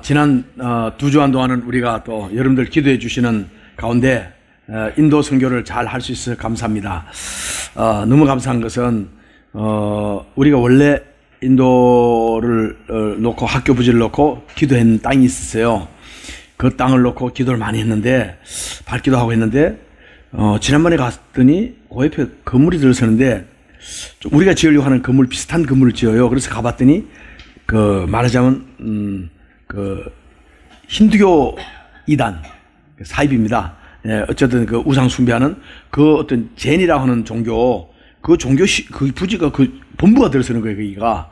지난 2주간 동안은 우리가 또 여러분들 기도해 주시는 가운데 인도 선교를 잘 할 수 있어서 감사합니다. 너무 감사한 것은 우리가 원래 인도를 놓고 학교 부지를 놓고 기도한 땅이 있었어요. 그 땅을 놓고 기도를 많이 했는데 밝기도 하고 했는데 지난번에 갔더니 그 옆에 건물이 들어서는데 우리가 지으려고 하는 건물 비슷한 건물을 지어요. 그래서 가봤더니 말하자면 힌두교 이단 사입입니다. 예, 어쨌든 그 우상 숭배하는 그 어떤 젠이라고 하는 종교, 그 부지가 그 본부가 들어서는 거예요. 거기가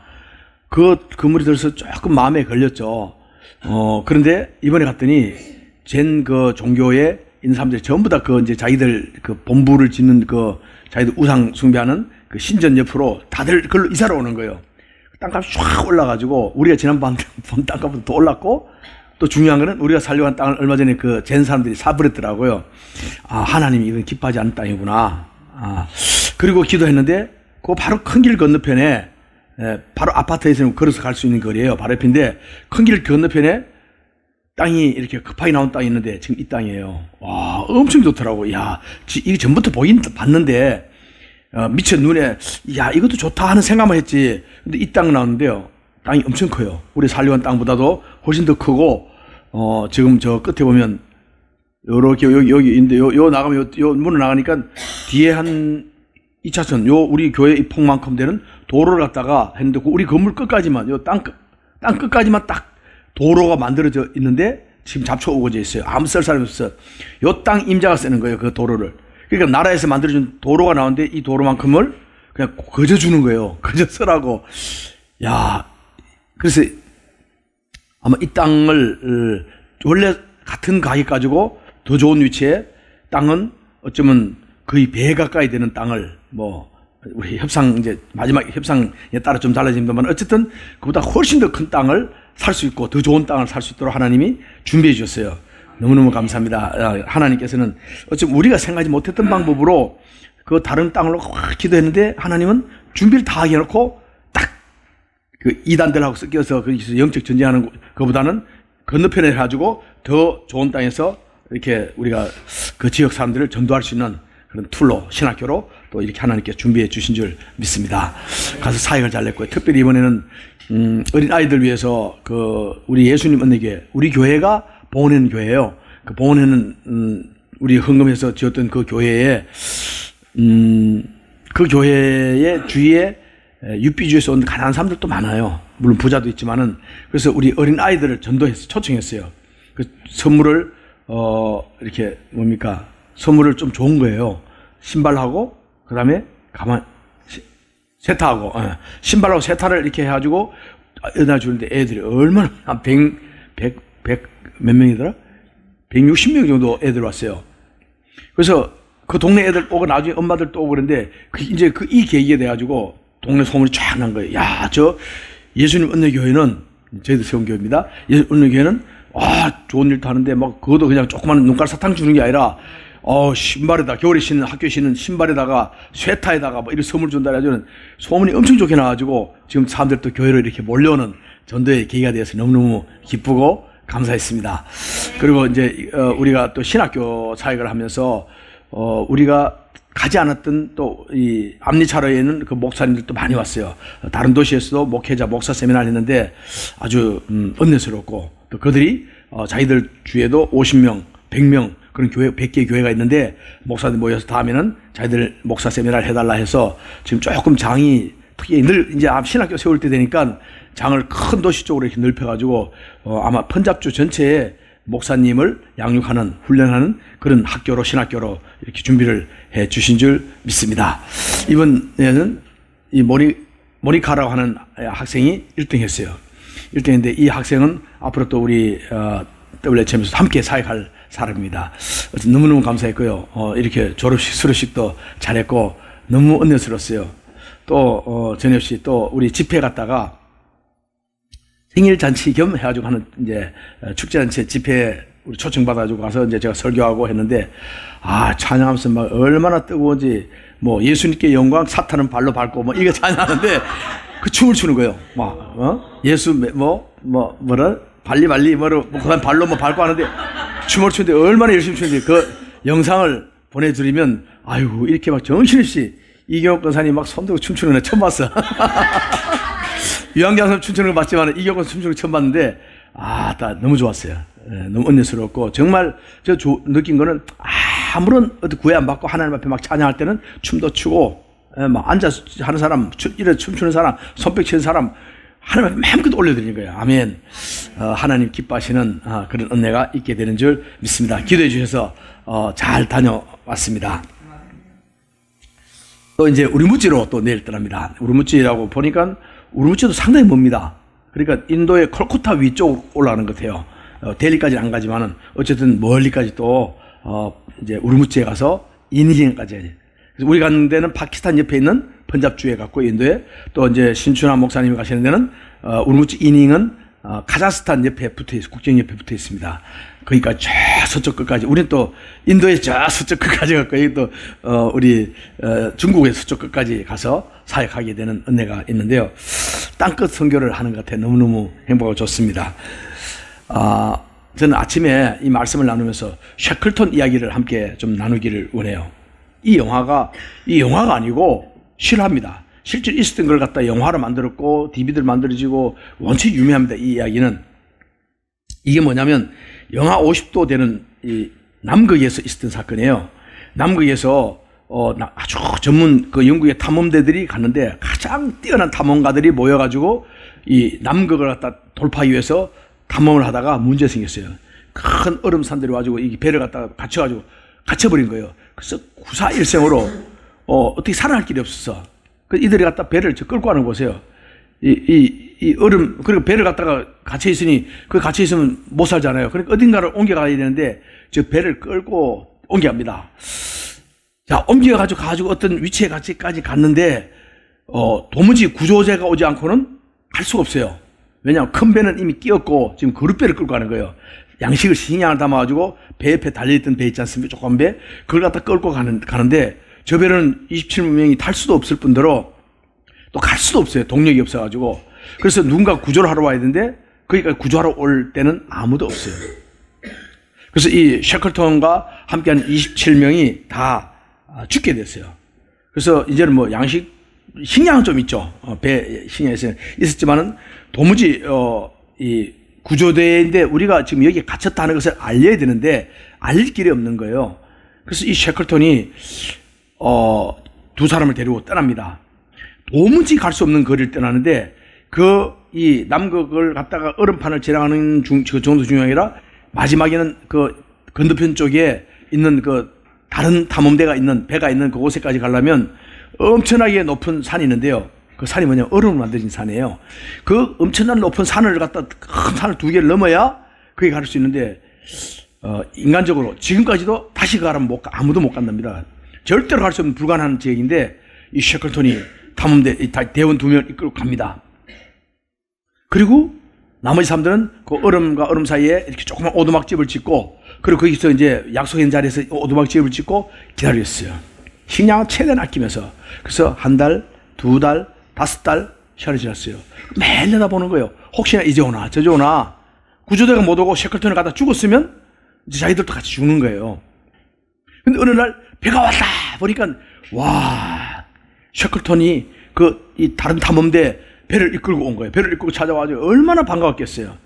그 건물이 들어서 조금 마음에 걸렸죠. 그런데 이번에 갔더니 젠 그 종교에 있는 사람들이 전부 다 이제 자기들 그 본부를 짓는 자기들 우상 숭배하는 그 신전 옆으로 다들 그걸로 이사를 오는 거예요. 땅값이 쫙 올라가지고 우리가 지난번 본 땅값보다 더 올랐고, 또 중요한 거는 우리가 살려고 한 땅을 얼마 전에 젠 사람들이 사버렸더라고요. 하나님이 이건 기뻐하지 않는 땅이구나. 그리고 기도했는데 그 바로 큰 길 건너편에 바로 아파트에서는 걸어서 갈 수 있는 거리예요. 바로 옆인데 큰 길 건너편에 땅이 이렇게 급하게 나온 땅이 있는데 지금 이 땅이에요. 와, 엄청 좋더라고. 야, 이게 전부터 보긴 봤는데 미처 눈에 이것도 좋다 하는 생각만 했지. 근데 이 땅 나오는데요, 땅이 엄청 커요. 우리 살려고 한 땅보다도 훨씬 더 크고, 지금 저 끝에 보면 요렇게 여기 있는데 요 나가면 요 문을 나가니까 뒤에 한 2차선 우리 교회 이 폭만큼 되는 도로를 갖다가 했는데 우리 건물 끝까지만 땅 끝까지만 딱 도로가 만들어져 있는데 지금 잡초 우거져 있어요. 아무 쓸 사람이 없어. 요 땅 임자가 쓰는 거예요, 그 도로를. 그러니까 나라에서 만들어준 도로가 나오는데 이 도로만큼을 그냥 거저 주는 거예요. 거저 쓰라고. 야, 그래서 아마 이 땅을 원래 같은 가격 가지고 더 좋은 위치에 땅은 어쩌면 거의 배 가까이 되는 땅을 우리 이제 마지막 협상에 따라 좀 달라집니다만 어쨌든 그보다 훨씬 더 큰 땅을 살 수 있고 더 좋은 땅을 살 수 있도록 하나님이 준비해 주셨어요. 너무너무 감사합니다. 하나님께서는 어쩌면 우리가 생각하지 못했던 방법으로 그 다른 땅으로 확 기도했는데 하나님은 준비를 다 해놓고 딱 그 이단들하고 섞여서 거기서 영적 전쟁하는 것보다는 건너편에 가지고 더 좋은 땅에서 이렇게 우리가 그 지역 사람들을 전도할 수 있는 그런 툴로, 신학교로 또 이렇게 하나님께 준비해 주신 줄 믿습니다. 가서 사역을 잘 냈고요. 특별히 이번에는 어린 아이들 위해서 우리 예수님 은혜교회, 우리 교회가 봉헌하는 교회예요. 그 봉헌하는 우리 헌금해서 지었던 그 교회에 그 교회의 주위에 육비주에서 온 가난한 사람들도 많아요. 물론 부자도 있지만은. 그래서 우리 어린 아이들을 전도해서 초청했어요. 그 선물을 이렇게 선물을 좀 좋은 거예요. 신발하고 그다음에 세타하고 신발하고 세타를 이렇게 해가지고 여기다 주는데 애들이 얼마나 한 100 몇 명이더라? 160명 정도 애들 왔어요. 그래서 그 동네 애들 오고 나중에 엄마들 또 오고 그러는데 이제 이 계기에 돼가지고 동네 소문이 쫙 난 거예요. 야, 저 예수님 은혜교회는 저희들 세운교회입니다. 예수님 은혜교회는 좋은 일도 하는데 그것도 그냥 조그만 눈깔 사탕 주는 게 아니라 신발에다 겨울에 신는 학교에 신는 신발에다가 쇠타에다가 이렇게 선물 준다 해가지고 소문이 엄청 좋게 나가지고 지금 사람들 또 교회로 이렇게 몰려오는 전도의 계기가 되어서 너무너무 기쁘고 감사했습니다. 그리고 이제 우리가 또 신학교 사역을 하면서 우리가 가지 않았던 또 이 압리차로에 있는 그 목사님들도 많이 왔어요. 다른 도시에서도 목사 세미나를 했는데 아주 은혜스럽고, 또 그들이 자기들 주에도 50명, 100명 그런 교회, 100개 교회가 있는데 목사들 모여서 다음에는 자기들 목사 세미나를 해달라 해서 지금 조금 장이 특히 이제 신학교 세울 때 되니까 장을 큰 도시 쪽으로 이렇게 넓혀가지고 아마 펀잡주 전체에 목사님을 양육하는, 훈련하는 그런 학교로, 신학교로 이렇게 준비를 해 주신 줄 믿습니다. 이번에는 이 모니카라고 하는 학생이 1등 했어요. 1등 했는데 이 학생은 앞으로 또 우리 WHM에서 함께 사역할 사람입니다. 너무너무 감사했고요. 이렇게 졸업식, 수료식도 잘했고 너무 은혜스러웠어요. 또 전엽씨 또 우리 집회 갔다가 생일잔치 겸 해가지고 하는 이제 축제잔치 집회에 우리 초청받아가지고 가서 이제 제가 설교하고 했는데 찬양하면서 막 얼마나 뜨거운지 예수님께 영광, 사탄은 발로 밟고 이게 찬양하는데 그 춤을 추는 거예요. 예수 뭐라 발리 뭐로 그다음 발로 뭐 밟고 하는데 춤을 추는데 얼마나 열심히 추는데 그 영상을 보내드리면 아이고 이렇게 막 정신없이 이경호 권사님 막 손들고 춤추는 거 처음 봤어. 유한경 춤추는 거 봤지만 이경호 춤추는 거 처음 봤는데 나 너무 좋았어요. 너무 은혜스럽고 정말 느낀 거는 아무런 구애 안 받고 하나님 앞에 막 찬양할 때는 춤도 추고 막 앉아서 하는 사람 이래 춤추는 사람 손뼉 치는 사람 하나님 앞에 마음껏 올려드리는 거예요. 아멘. 하나님 기뻐하시는 그런 은혜가 있게 되는 줄 믿습니다. 기도해 주셔서 잘 다녀왔습니다. 또 이제 우리무찌로 또 내일 떠납니다. 우리무찌라고 보니까 우리무찌도 상당히 멉니다. 그러니까 인도의 콜코타 위쪽으로 올라가는 것 같아요. 델리까지는 안 가지만은 어쨌든 멀리까지 또 이제 우리무찌에 가서 인디언까지 해야지. 그래서 우리 가는 데는 파키스탄 옆에 있는 펀잡주에 갔고 인도에 또 이제 신춘하 목사님이 가시는 데는 우르무치 이닝은 카자흐스탄 옆에 붙어 있어 국경 옆에 붙어 있습니다. 그러니까 저 서쪽 끝까지 우리는 또 인도의 저 서쪽 끝까지 갔고 또 우리 중국의 서쪽 끝까지 가서 사역하게 되는 은혜가 있는데요. 땅끝 선교를 하는 것 같아 너무너무 행복하고 좋습니다. 저는 아침에 이 말씀을 나누면서 샤클톤 이야기를 함께 좀 나누기를 원해요. 이 영화가 아니고 실화입니다. 실제 있었던 걸 갖다 영화로 만들었고 DVD를 만들어지고 원체 유명합니다. 이 이야기는 이게 뭐냐면 영하 50도 되는 이 남극에서 있었던 사건이에요. 남극에서 아주 전문 그 영국의 탐험대들이 갔는데 가장 뛰어난 탐험가들이 모여가지고 이 남극을 갖다 돌파하기 위해서 탐험을 하다가 문제 생겼어요. 큰 얼음산들이 와가지고 이 배를 갖다가 갇혀버린 거예요. 그래서 구사일생으로 어떻게 살아날 길이 없었어. 그래서 이들이 갖다 배를 끌고 가는 거 보세요. 이 얼음, 그리고 배를 갖다가 갇혀있으니, 갇혀있으면 못 살잖아요. 그러니까 어딘가를 옮겨가야 되는데, 저 배를 끌고 옮겨갑니다. 자, 옮겨가지고 어떤 위치에 까지 갔는데, 도무지 구조제가 오지 않고는 갈 수가 없어요. 왜냐하면 큰 배는 이미 끼었고, 지금 그릇배를 끌고 가는 거예요. 양식을 식량을 담아가지고 배 옆에 달려있던 배 있지 않습니까? 조그만 배. 그걸 갖다 끌고 가는데, 저 배는 27명이 탈 수도 없을 뿐더러, 또 갈 수도 없어요. 동력이 없어가지고. 그래서 누군가 구조를 하러 와야 되는데, 그러니까 구조하러 올 때는 아무도 없어요. 그래서 이 샤클톤과 함께하는 27명이 다 죽게 됐어요. 그래서 이제는 뭐 식량은 좀 있죠. 배 식량이 있었지만은 도무지, 이 구조대인데 우리가 지금 여기에 갇혔다는 것을 알려야 되는데, 알릴 길이 없는 거예요. 그래서 이 샤클톤이, 두 사람을 데리고 떠납니다. 도무지 갈 수 없는 거리를 떠나는데 이 남극을 갔다가 얼음판을 지나가는 그 정도 중요한 게 아니라 마지막에는 그 건너편 쪽에 있는 그 다른 탐험대가 있는 배가 있는 그곳에까지 가려면 엄청나게 높은 산이 있는데요. 그 산이 뭐냐면 얼음을 만들어진 산이에요. 그 엄청난 높은 산을 갖다 큰 산을 두 개를 넘어야 거기 갈 수 있는데 인간적으로 지금까지도 다시 가라면 아무도 못 간답니다. 절대로 갈 수 없는 불가능한 지역인데 이 샤클톤이 탐험대 대원 2명을 이끌고 갑니다. 그리고 나머지 사람들은 그 얼음과 얼음 사이에 이렇게 조그만 오두막집을 짓고 그리고 거기서 이제 약속한 자리에서 오두막집을 짓고 기다렸어요. 식량을 최대한 아끼면서. 그래서 1달, 2달, 5달 시간이 지났어요. 매일 내다보는 거예요. 혹시나 이제 오나 저제 오나. 구조대가 못 오고 샤클톤을 가다 죽었으면 이제 자기들도 같이 죽는 거예요. 근데 어느 날 배가 왔다 보니까 와, 샤클톤이 이 다른 탐험대 배를 이끌고 온 거예요. 배를 이끌고 찾아와가지고 얼마나 반가웠겠어요.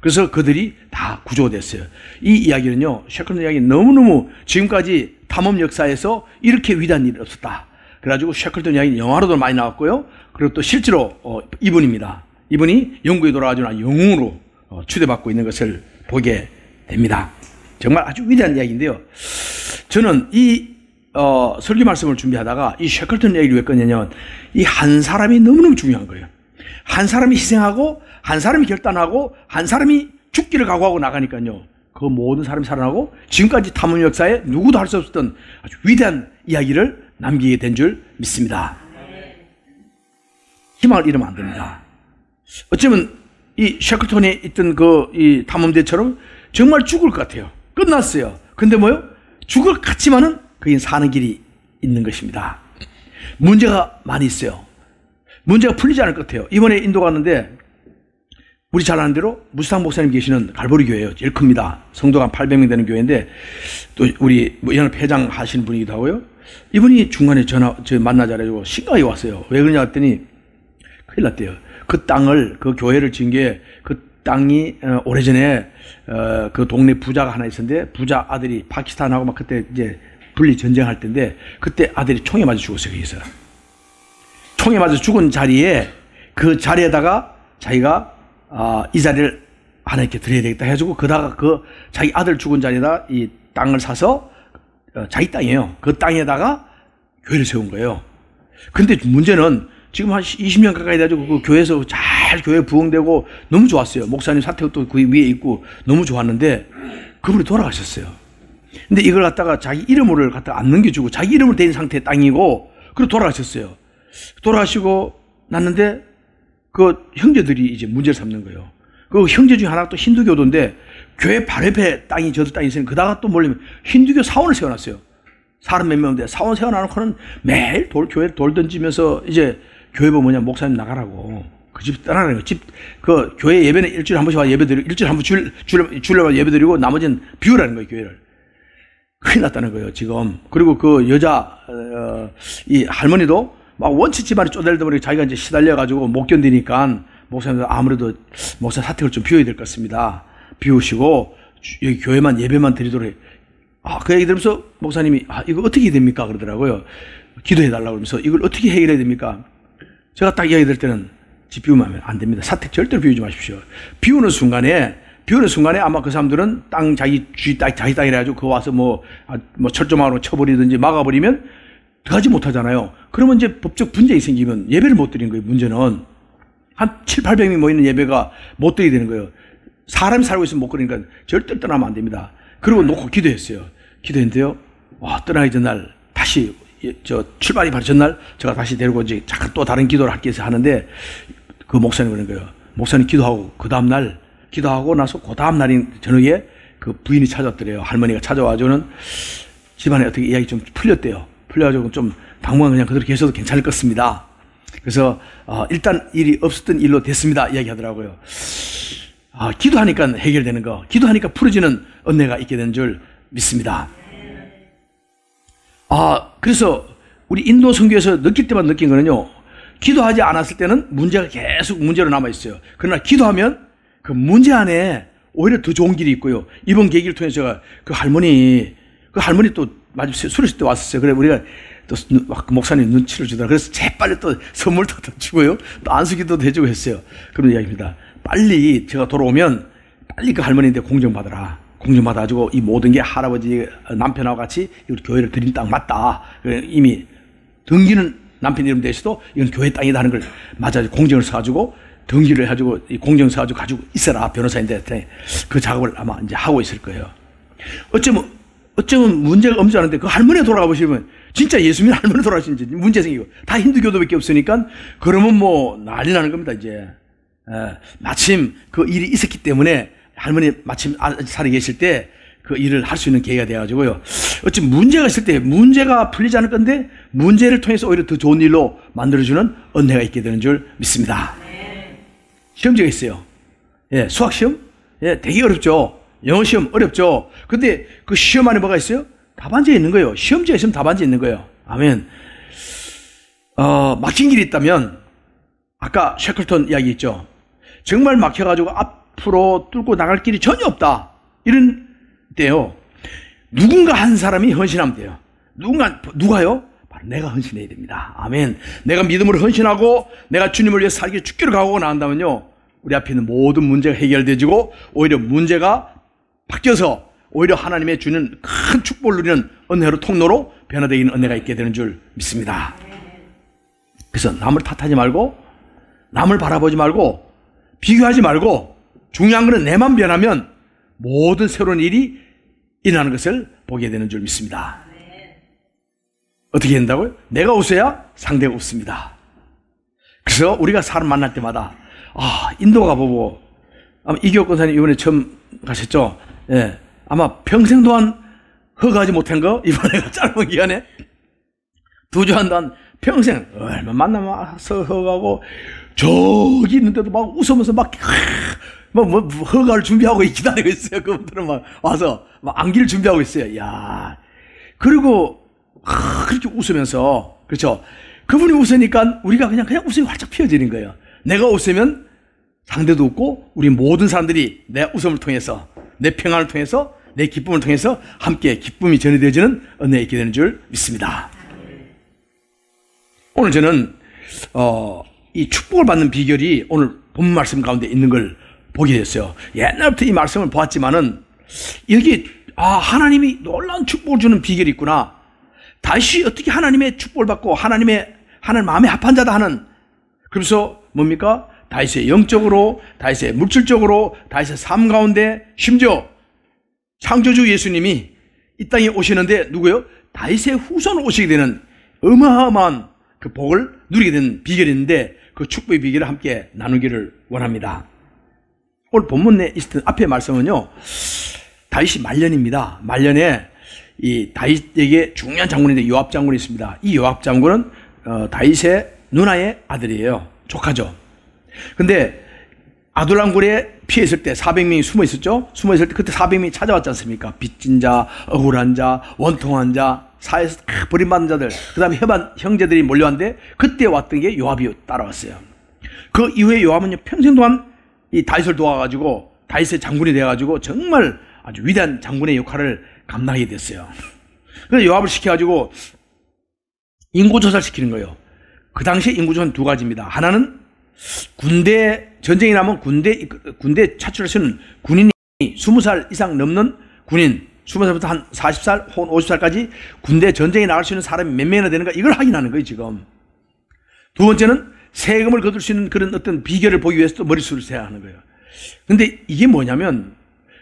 그래서 그들이 다 구조됐어요. 이 이야기는요, 샤클톤 이야기 너무너무 지금까지 탐험 역사에서 이렇게 위대한 일이 없었다. 그래가지고 샤클톤 이야기는 영화로도 많이 나왔고요. 그리고 또 실제로 이분입니다. 이분이 영국에 돌아가지고 영웅으로 추대받고 있는 것을 보게 됩니다. 정말 아주 위대한 이야기인데요. 저는 이 설교 말씀을 준비하다가 이 샤클톤 이야기를 왜 꺼내냐면 이 한 사람이 너무너무 중요한 거예요. 한 사람이 희생하고 한 사람이 결단하고 한 사람이 죽기를 각오하고 나가니까요. 그 모든 사람이 살아나고 지금까지 탐험 역사에 누구도 할 수 없었던 아주 위대한 이야기를 남기게 된 줄 믿습니다. 희망을 잃으면 안 됩니다. 어쩌면 이 샤클톤에 있던 이 탐험대처럼 정말 죽을 것 같아요. 끝났어요. 근데 뭐요? 죽을 것 같지만은 거긴 사는 길이 있는 것입니다. 문제가 많이 있어요. 문제가 풀리지 않을 것 같아요. 이번에 인도 갔는데 우리 잘 아는 대로 무스탕 목사님 계시는 갈보리 교회예요. 제일 큽니다. 성도가 한 800명 되는 교회인데 또 우리 연합 회장 하시는 분이기도 하고요. 이분이 중간에 저 만나자 그래가지고 심각하게 왔어요. 왜 그러냐 했더니 큰일 났대요. 그 땅을, 그 교회를 지은 게 그 땅이 오래전에 그 동네 부자가 하나 있었는데 부자 아들이 파키스탄하고 막 그때 이제 분리 전쟁할 때인데 그때 아들이 총에 맞아 죽었어요. 거기서. 총에 맞아 죽은 자리에 그 자리에다가 자기가 이 자리를 하나 이렇게 드려야 되겠다 해가지고 그다가 그 자기 아들 죽은 자리에다 이 땅을 사서 자기 땅이에요. 그 땅에다가 교회를 세운 거예요. 근데 문제는 지금 한 20년 가까이 돼가지고 그 교회에서 잘 교회 부흥되고 너무 좋았어요. 목사님 사택도 그 위에 있고 너무 좋았는데 그분이 돌아가셨어요. 근데 이걸 갖다가 자기 이름을 갖다가 안 넘겨주고 자기 이름으로 된 상태의 땅이고 그리고 돌아가셨어요. 돌아가시고 났는데 그 형제들이 이제 문제를 삼는 거예요. 그 형제 중에 하나가 또 힌두교도인데 교회 바로 옆에 땅이 저도 땅이 있으니 그다가 또 몰리면 힌두교 사원을 세워놨어요. 사람 몇 명인데 사원 세워놔놓고는 매일 교회 돌 던지면서 이제 교회 보면 뭐냐 목사님 나가라고 그 집 떠나는 거예요. 그 교회 예배는 일주일에 한 번씩 와서 예배 드리고 일주일에 한 번 주일날 예배 드리고 나머지는 비우라는 거예요. 교회를. 큰일 났다는 거예요 지금. 그리고 그 여자 이 할머니도 막 원치 집안이 쪼달다 보니까 자기가 이제 시달려가지고 못 견디니까 목사님도 아무래도 목사 사택을 좀 비워야 될 것 같습니다. 비우시고 여기 교회만 예배만 드리도록 해. 그 얘기 들으면서 목사님이 이거 어떻게 해야 됩니까? 그러더라고요. 기도해달라고 그러면서 이걸 어떻게 해결해야 됩니까? 제가 딱 이야기 들 때는 집 비우면 안 됩니다. 사택 절대로 비우지 마십시오. 비우는 순간에 아마 그 사람들은 땅 자기 땅이라 가지고 그거 와서 뭐 철조망으로 쳐버리든지 막아버리면 들어가지 못하잖아요. 그러면 이제 법적 분쟁이 생기면 예배를 못 드리는 거예요. 문제는 한 7, 800명이 모이는 예배가 못 드리게 되는 거예요. 사람이 살고 있으면 못 그러니까 절대 떠나면 안 됩니다. 그리고 놓고 기도했어요. 기도했는데요. 떠나기 전날 다시 출발이 바로 전날 제가 다시 데리고 이제 잠깐 또 다른 기도를 할게 해서 하는데 그 목사님 그러는 거예요. 목사님 기도하고 그 다음날 기도하고 나서 그 다음날인 저녁에 그 부인이 찾아왔더래요. 할머니가 찾아와서는 집안에 어떻게 이야기 좀 풀렸대요. 풀려가지고 좀 당분간 그냥 그대로 계셔도 괜찮을 것 같습니다. 그래서 일단 일이 없었던 일로 됐습니다. 이야기하더라고요. 기도하니까 해결되는 거, 기도하니까 풀어지는 은혜가 있게 되는 줄 믿습니다. 그래서 우리 인도 선교에서 느낄 때만 느낀 거는요, 기도하지 않았을 때는 문제가 계속 문제로 남아있어요. 그러나 기도하면 그 문제 안에 오히려 더 좋은 길이 있고요. 이번 계기를 통해서 제가 그 할머니 또 마침 수료식 때 왔었어요. 그래 우리가 또 목사님 눈치를 주더라. 그래서 재빨리 또 선물도 더 주고요. 또 안수기도 해주고 했어요. 그런 이야기입니다. 빨리 제가 돌아오면 빨리 그 할머니한테 공정받아라. 공정받아가지고 이 모든 게 할아버지 남편하고 같이 우리 교회를 드린 땅 맞다. 이미 등기는 남편 이름 대셔도 이건 교회 땅이다 하는 걸 맞아 공정을 써가지고 등기를 해가지고 이 공정 써가지고 가지고 있어라. 변호사인데 그 작업을 아마 이제 하고 있을 거예요. 어쩌면 문제가 없지 않은데 그 할머니가 돌아가 보시면 진짜 예수 믿는 할머니 돌아가시는지 문제 생기고 다 힌두교도밖에 없으니까 그러면 뭐 난리 나는 겁니다. 이제 마침 그 일이 있었기 때문에 할머니 마침 살아 계실 때 그 일을 할 수 있는 계기가 돼가지고요. 어찌 문제가 있을 때 문제가 풀리지 않을 건데 문제를 통해서 오히려 더 좋은 일로 만들어주는 은혜가 있게 되는 줄 믿습니다. 시험지가 있어요. 수학 시험? 되게 어렵죠. 영어 시험 어렵죠. 근데 그 시험 안에 뭐가 있어요? 답안지가 있는 거예요. 시험지가 있으면 답안지 있는 거예요. 아멘. 막힌 길이 있다면 아까 셰클턴 이야기 있죠. 정말 막혀가지고 앞으로 뚫고 나갈 길이 전혀 없다. 이런 때요. 누군가 한 사람이 헌신하면 돼요. 누가요? 바로 내가 헌신해야 됩니다. 아멘. 내가 믿음으로 헌신하고 내가 주님을 위해 살기 죽기로 각오하고 나간다면요. 우리 앞에 있는 모든 문제가 해결되지고 오히려 문제가 바뀌어서 오히려 하나님의 주는 큰 축복을 누리는 은혜로 통로로 변화되는 은혜가 있게 되는 줄 믿습니다. 그래서 남을 탓하지 말고 남을 바라보지 말고 비교하지 말고 중요한 것은 내만 변하면 모든 새로운 일이 일어나는 것을 보게 되는 줄 믿습니다. 어떻게 된다고요? 내가 웃어야 상대가 웃습니다. 그래서 우리가 사람 만날 때마다 인도 가보고 아마 이기호 권사님 이번에 처음 가셨죠? 아마 평생 동안 허가하지 못한 거 이번에 짧은 기간에 2주 한 동안 평생 얼마 만나서 허가하고 저기 있는데도 막 웃으면서 막 허가를 준비하고 기다리고 있어요. 그분들은 막 와서 막 안기를 준비하고 있어요. 야, 그리고 그렇게 웃으면서, 그렇죠? 그분이 웃으니까 우리가 그냥 웃음이 활짝 피어지는 거예요. 내가 웃으면 상대도 웃고 우리 모든 사람들이 내 웃음을 통해서, 내 평안을 통해서, 내 기쁨을 통해서 함께 기쁨이 전해되어지는 은혜에 있게 되는 줄 믿습니다. 오늘 저는 이 축복을 받는 비결이 오늘 본 말씀 가운데 있는 걸 보게 됐어요. 옛날부터 이 말씀을 보았지만은 여기 하나님이 놀라운 축복을 주는 비결이 있구나. 다시 어떻게 하나님의 축복을 받고 하나님 마음에 합한 자다 하는, 그래서 뭡니까? 다윗의 영적으로, 다윗의 물질적으로, 다윗의 삶 가운데, 심지어 창조주 예수님이 이 땅에 오시는데 누구요? 다윗의 후손으로 오시게 되는 어마어마한 그 복을 누리게 된 비결이 있는데, 그 축복의 비결을 함께 나누기를 원합니다. 오늘 본문에 있었던 앞에 말씀은요, 다윗이 말년입니다. 말년에 이 다윗에게 중요한 장군인데 요압 장군이 있습니다. 이 요압 장군은 다윗의 누나의 아들이에요. 조카죠. 근데 아둘람 굴에 피해 있을 때 400명이 숨어 있었죠. 숨어 있을 때 그때 400명이 찾아왔지 않습니까? 빚진 자, 억울한 자, 원통한 자, 사회에서 버림받은 자들, 그 다음에 형제들이 몰려왔는데 그때 왔던 게 요압이 따라왔어요. 그 이후에 요압은 평생 동안 이 다윗을 도와가지고 다윗의 장군이 되어가지고 정말 아주 위대한 장군의 역할을 감당하게 됐어요. 그래서 요압을 시켜가지고 인구조사를 시키는 거예요. 그 당시에 인구조사는 두 가지입니다. 하나는 군대, 전쟁이 나면 군대 차출할 수 있는 군인이 20살 이상 넘는 군인, 20살부터 한 40살 혹은 50살까지 군대 전쟁에 나갈 수 있는 사람이 몇 명이나 되는가, 이걸 확인하는 거예요, 지금. 두 번째는 세금을 거둘 수 있는 그런 어떤 비결을 보기 위해서 또 머릿수를 세야 하는 거예요. 근데 이게 뭐냐면,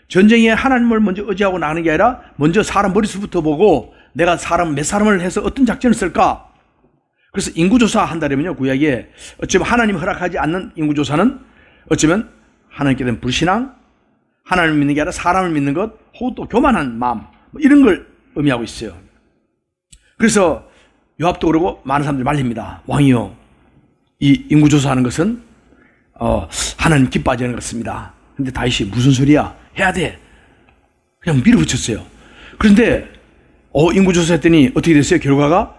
전쟁에 하나님을 먼저 의지하고 나가는 게 아니라 먼저 사람 머릿수부터 보고 내가 몇 사람을 해서 어떤 작전을 쓸까? 그래서 인구조사 한다면요, 구약에 어쩌면 하나님 허락하지 않는 인구조사는 어쩌면 하나님께 대한 불신앙, 하나님을 믿는 게 아니라 사람을 믿는 것, 혹은 또 교만한 마음, 이런 걸 의미하고 있어요. 그래서 요압도 그러고 많은 사람들이 말립니다. 왕이요, 이 인구조사하는 것은 하나님 기뻐하지 않는 것 같습니다. 근데 다윗이 무슨 소리야? 해야 돼. 그냥 밀어붙였어요. 그런데 인구조사 했더니 어떻게 됐어요? 결과가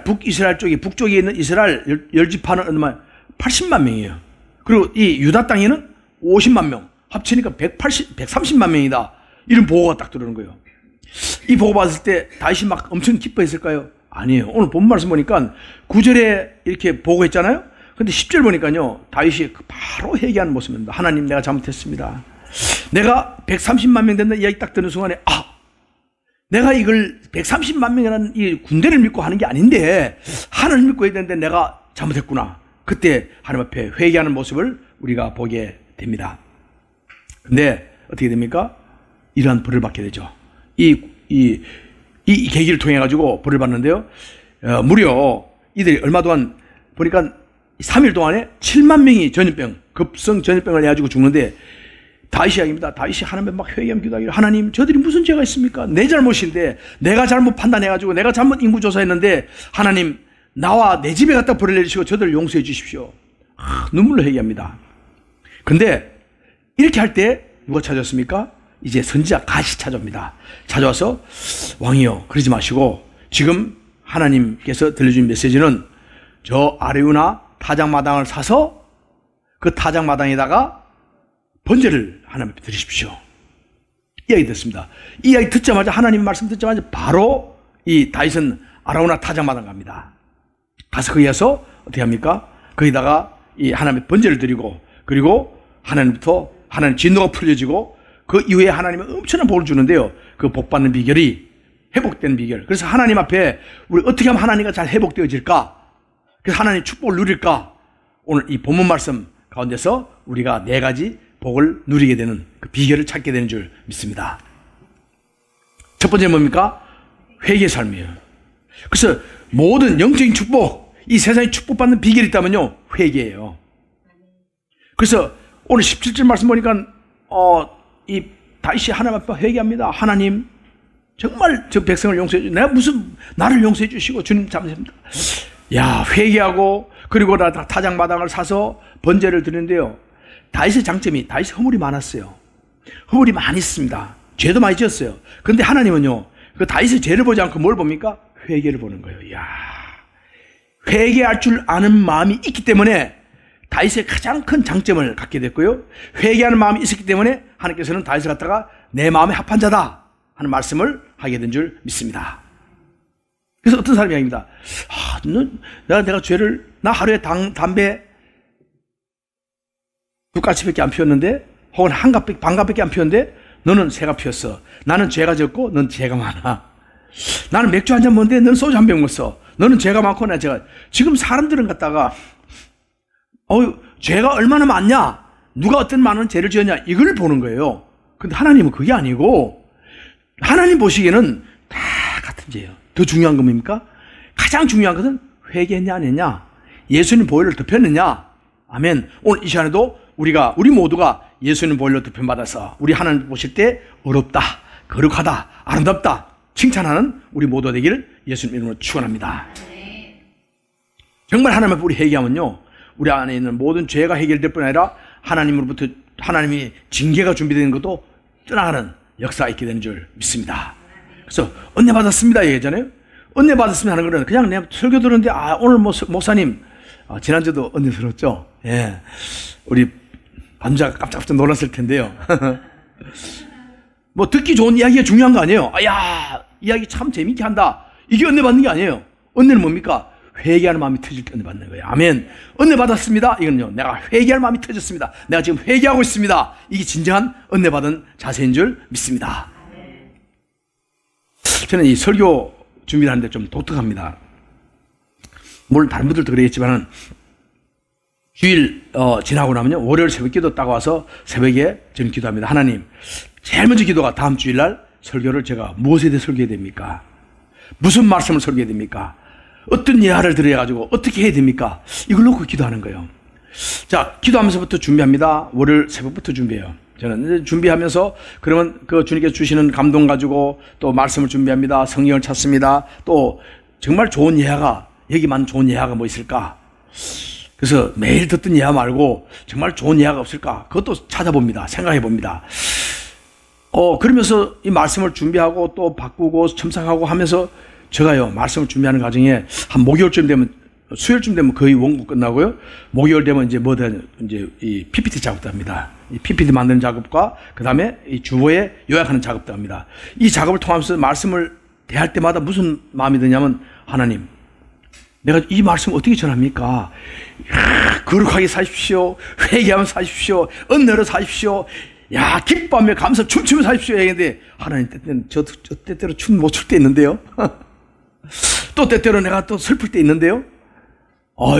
북이스라엘 쪽에, 북쪽에 있는 이스라엘 열지파는 80만 명이에요. 그리고 이 유다 땅에는 50만 명. 합치니까 130만 명이다. 이런 보고가 딱 들어오는 거예요. 이 보고 받았을 때 다윗이 막 엄청 기뻐했을까요? 아니에요. 오늘 본 말씀 보니까 9절에 이렇게 보고했잖아요. 근데 10절 보니까요, 다윗이 바로 회개하는 모습입니다. 하나님, 내가 잘못했습니다. 내가 130만 명 된다 이야기 딱 듣는 순간에, 내가 이걸 130만 명이라는 이 군대를 믿고 하는 게 아닌데 하나님 믿고 해야 되는데 내가 잘못했구나. 그때 하나님 앞에 회개하는 모습을 우리가 보게 됩니다. 근데 어떻게 됩니까? 이러한 벌을 받게 되죠. 이 계기를 통해 가지고 벌을 받는데요, 무려 이들이 얼마 동안 보니까 3일 동안에 7만 명이 급성 전염병을 해가지고 죽는데, 다윗이 이야기입니다. 다윗이 하나님께 막 회개하며 기도하기를, 하나님, 저들이 무슨 죄가 있습니까? 내 잘못인데, 내가 잘못 판단해가지고 내가 잘못 인구조사했는데 하나님, 나와 내 집에 갖다 벌을 내리시고 저들을 용서해 주십시오. 눈물로 회개합니다. 근데 이렇게 할 때 누가 찾아왔습니까? 이제 선지자 갓이 찾아옵니다. 찾아와서, 왕이요, 그러지 마시고 지금 하나님께서 들려준 메시지는 저 아레우나 타작마당을 사서 그 타작마당에다가 번제를 하나님 앞에 드리십시오. 이야기 듣습니다. 이 이야기 듣자마자, 하나님 말씀 듣자마자 바로 이 다윗은 아라우나 타작마당 갑니다. 가서 거기 가서 어떻게 합니까? 거기다가 이 하나님의 번제를 드리고, 그리고 하나님부터 하나님 진노가 풀려지고, 그 이후에 하나님은 엄청난 복을 주는데요, 그 복 받는 비결이 회복되는 비결. 그래서 하나님 앞에 우리 어떻게 하면 하나님과 잘 회복되어질까? 그래서 하나님 축복을 누릴까? 오늘 이 본문 말씀 가운데서 우리가 4가지 복을 누리게 되는 그 비결을 찾게 되는 줄 믿습니다. 첫 번째는 뭡니까? 회개의 삶이에요. 그래서 모든 영적인 축복, 이 세상에 축복받는 비결이 있다면요, 회개예요. 그래서 오늘 17절 말씀 보니까 이 다윗이 하나님 앞에 회개합니다. 하나님, 정말 저 백성을 용서해 주시고, 내가 무슨 나를 용서해 주시고 주님 잘못했습니다. 야, 회개하고 그리고 타작마당을 사서 번제를 드리는데요. 다윗의 장점이 다윗이 허물이 많았어요. 허물이 많이 있습니다. 죄도 많이 지었어요. 그런데 하나님은요, 그 다윗의 죄를 보지 않고 뭘 봅니까? 회개를 보는 거예요. 야, 회개할 줄 아는 마음이 있기 때문에 다윗의 가장 큰 장점을 갖게 됐고요. 회개하는 마음이 있었기 때문에 하나님께서는 다윗을 갖다가 내 마음에 합한 자다 하는 말씀을 하게 된 줄 믿습니다. 그래서 어떤 사람이 아닙니다. 내가 죄를, 나 하루에 담배 두 가지밖에 안 피웠는데, 혹은 반갑밖에 안 피웠는데, 너는 세가 피웠어. 나는 죄가 적고, 넌 죄가 많아. 나는 맥주 한 잔 먹는데, 너는 소주 한 병 먹었어. 너는 죄가 많고, 나 죄가. 지금 사람들은 갖다가, 죄가 얼마나 많냐? 누가 어떤 많은 죄를 지었냐? 이걸 보는 거예요. 근데 하나님은 그게 아니고, 하나님 보시기에는 다 같은 죄예요. 더 중요한 건 뭡니까? 가장 중요한 것은 회개했냐 안 했냐, 예수님 보혈을 덮였느냐. 아멘. 오늘 이 시간에도 우리 모두가 예수님 보혈로 덮여받아서 우리 하나님 보실 때 어렵다, 거룩하다, 아름답다 칭찬하는 우리 모두 되기를 예수님 이름으로 축원합니다. 정말 하나님 앞에 우리 회개하면요, 우리 안에 있는 모든 죄가 해결될 뿐 아니라 하나님으로부터 하나님이 징계가 준비되는 것도 떠나가는 역사가 있게 되는 줄 믿습니다. 그래서 은혜 받았습니다 얘기하잖아요. 은혜 받았습니다 하는 거는 그냥 내가 설교 들었는데, 오늘 목사님, 지난주도 은혜 들었죠? 예. 우리 반자가 깜짝깜짝 놀랐을 텐데요. 뭐 듣기 좋은 이야기가 중요한 거 아니에요. 이야기 참 재밌게 한다. 이게 은혜 받는 게 아니에요. 은혜는 뭡니까? 회개하는 마음이 터질 때 은혜 받는 거예요. 아멘. 은혜 받았습니다. 이건요, 내가 회개할 마음이 터졌습니다. 내가 지금 회개하고 있습니다. 이게 진정한 은혜 받은 자세인 줄 믿습니다. 저는 이 설교 준비를 하는데 좀 독특합니다. 물론 다른 분들도 그러겠지만은, 주일 지나고 나면요, 월요일 새벽 기도 딱 와서 새벽에 저는 기도합니다. 하나님, 제일 먼저 기도가 다음 주일날 설교를 제가 무엇에 대해 설교해야 됩니까? 무슨 말씀을 설교해야 됩니까? 어떤 예화를 들어가지고 어떻게 해야 됩니까? 이걸 놓고 기도하는 거예요. 자, 기도하면서부터 준비합니다. 월요일 새벽부터 준비해요. 저는 준비하면서, 그러면 그 주님께서 주시는 감동 가지고 또 말씀을 준비합니다. 성경을 찾습니다. 또 정말 좋은 예화가, 여기만 좋은 예화가 뭐 있을까? 그래서 매일 듣던 예화 말고 정말 좋은 예화가 없을까? 그것도 찾아봅니다. 생각해 봅니다. 그러면서 이 말씀을 준비하고 또 바꾸고 첨삭하고 하면서, 제가요, 말씀을 준비하는 과정에 한 목요일쯤 되면, 수요일쯤 되면 거의 원고 끝나고요, 목요일 되면 이제 이 PPT 작업도 합니다. 이 PPT 만드는 작업과 그 다음에 이 주보에 요약하는 작업도 합니다. 이 작업을 통하면서 말씀을 대할 때마다 무슨 마음이 드냐면, 하나님, 내가 이 말씀 어떻게 전합니까? 거룩하게 사십시오. 회개하면서 사십시오. 은혜로 사십시오. 야, 기뻐하며 감사 춤추며 사십시오. 얘기했는데, 하나님, 때때는 저도 때때로 춤 못 출 때 있는데요. 또 때때로 내가 또 슬플 때 있는데요.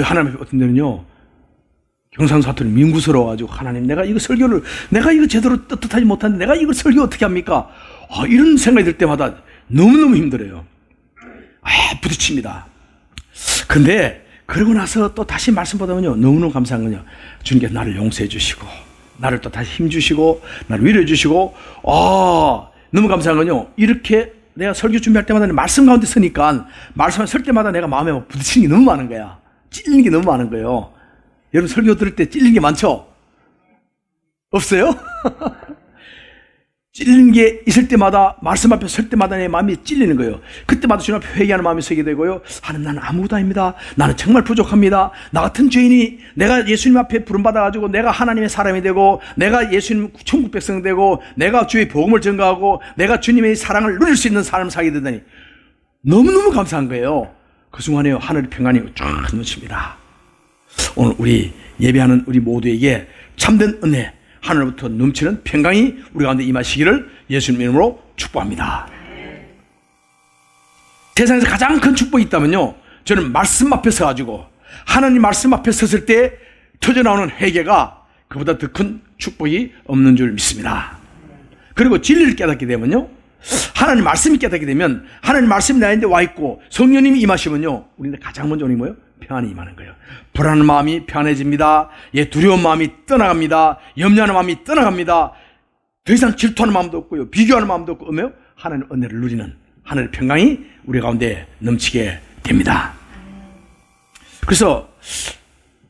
하나님 어떤 데는요, 경상사투리 민구스러워가지고, 하나님, 내가 이거 제대로 떳떳하지 못하는데 내가 이걸 설교 어떻게 합니까? 이런 생각이 들 때마다 너무너무 힘들어요. 부딪힙니다. 근데 그러고 나서 또 다시 말씀 보다면요, 너무너무 감사한 건요, 주님께서 나를 용서해 주시고, 나를 또 다시 힘 주시고, 나를 위로해 주시고, 너무 감사한 건요, 이렇게 내가 설교 준비할 때마다 말씀 가운데 서니까, 말씀을 설 때마다 내가 마음에 부딪히는 게 너무 많은 거야. 찔리는 게 너무 많은 거예요. 여러분 설교 들을 때 찔리는 게 많죠? 없어요? 찔리는 게 있을 때마다, 말씀 앞에 설 때마다 내 마음이 찔리는 거예요. 그때마다 주님 앞에 회개하는 마음이 서게 되고요, 하나님, 나는 아무것도 아닙니다. 나는 정말 부족합니다. 나 같은 죄인이 내가 예수님 앞에 부름받아가지고 내가 하나님의 사람이 되고, 내가 예수님 천국 백성 되고, 내가 주의 복음을 전가하고, 내가 주님의 사랑을 누릴 수 있는 사람을 살게 되다니 너무너무 감사한 거예요. 그 순간에 하늘의 평안이 쫙 넘칩니다. 오늘 우리 예배하는 우리 모두에게 참된 은혜, 하늘로부터 넘치는 평강이 우리 가운데 임하시기를 예수님 이름으로 축복합니다. 세상에서 가장 큰 축복이 있다면요, 저는 말씀 앞에 서가지고 하나님 말씀 앞에 섰을 때 터져나오는 회개가 그보다 더 큰 축복이 없는 줄 믿습니다. 그리고 진리를 깨닫게 되면요, 하나님 말씀이 깨닫게 되면, 하나님 말씀이 나에게 와 있고 성령님이 임하시면요, 우리는 가장 먼저 오는 거예요, 평안이 임하는 거예요. 불안한 마음이 편해집니다. 두려운 마음이 떠나갑니다. 염려하는 마음이 떠나갑니다. 더 이상 질투하는 마음도 없고요, 비교하는 마음도 없고, 하나님의 은혜를 누리는 하늘의 평강이 우리 가운데 넘치게 됩니다. 그래서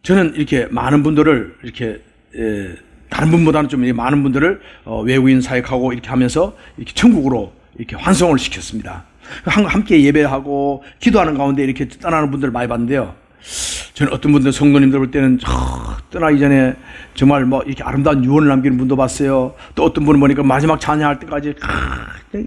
저는 이렇게 많은 분들을 이렇게 다른 분보다는 좀 많은 분들을 외국인 사역하고 이렇게 하면서 이렇게 천국으로 이렇게 환송을 시켰습니다. 함께 예배하고 기도하는 가운데 이렇게 떠나는 분들을 많이 봤는데요. 저는 어떤 분들 성도님들 볼 때는 떠나기 전에 정말 뭐 이렇게 아름다운 유언을 남기는 분도 봤어요. 또 어떤 분은 보니까 마지막 찬양할 때까지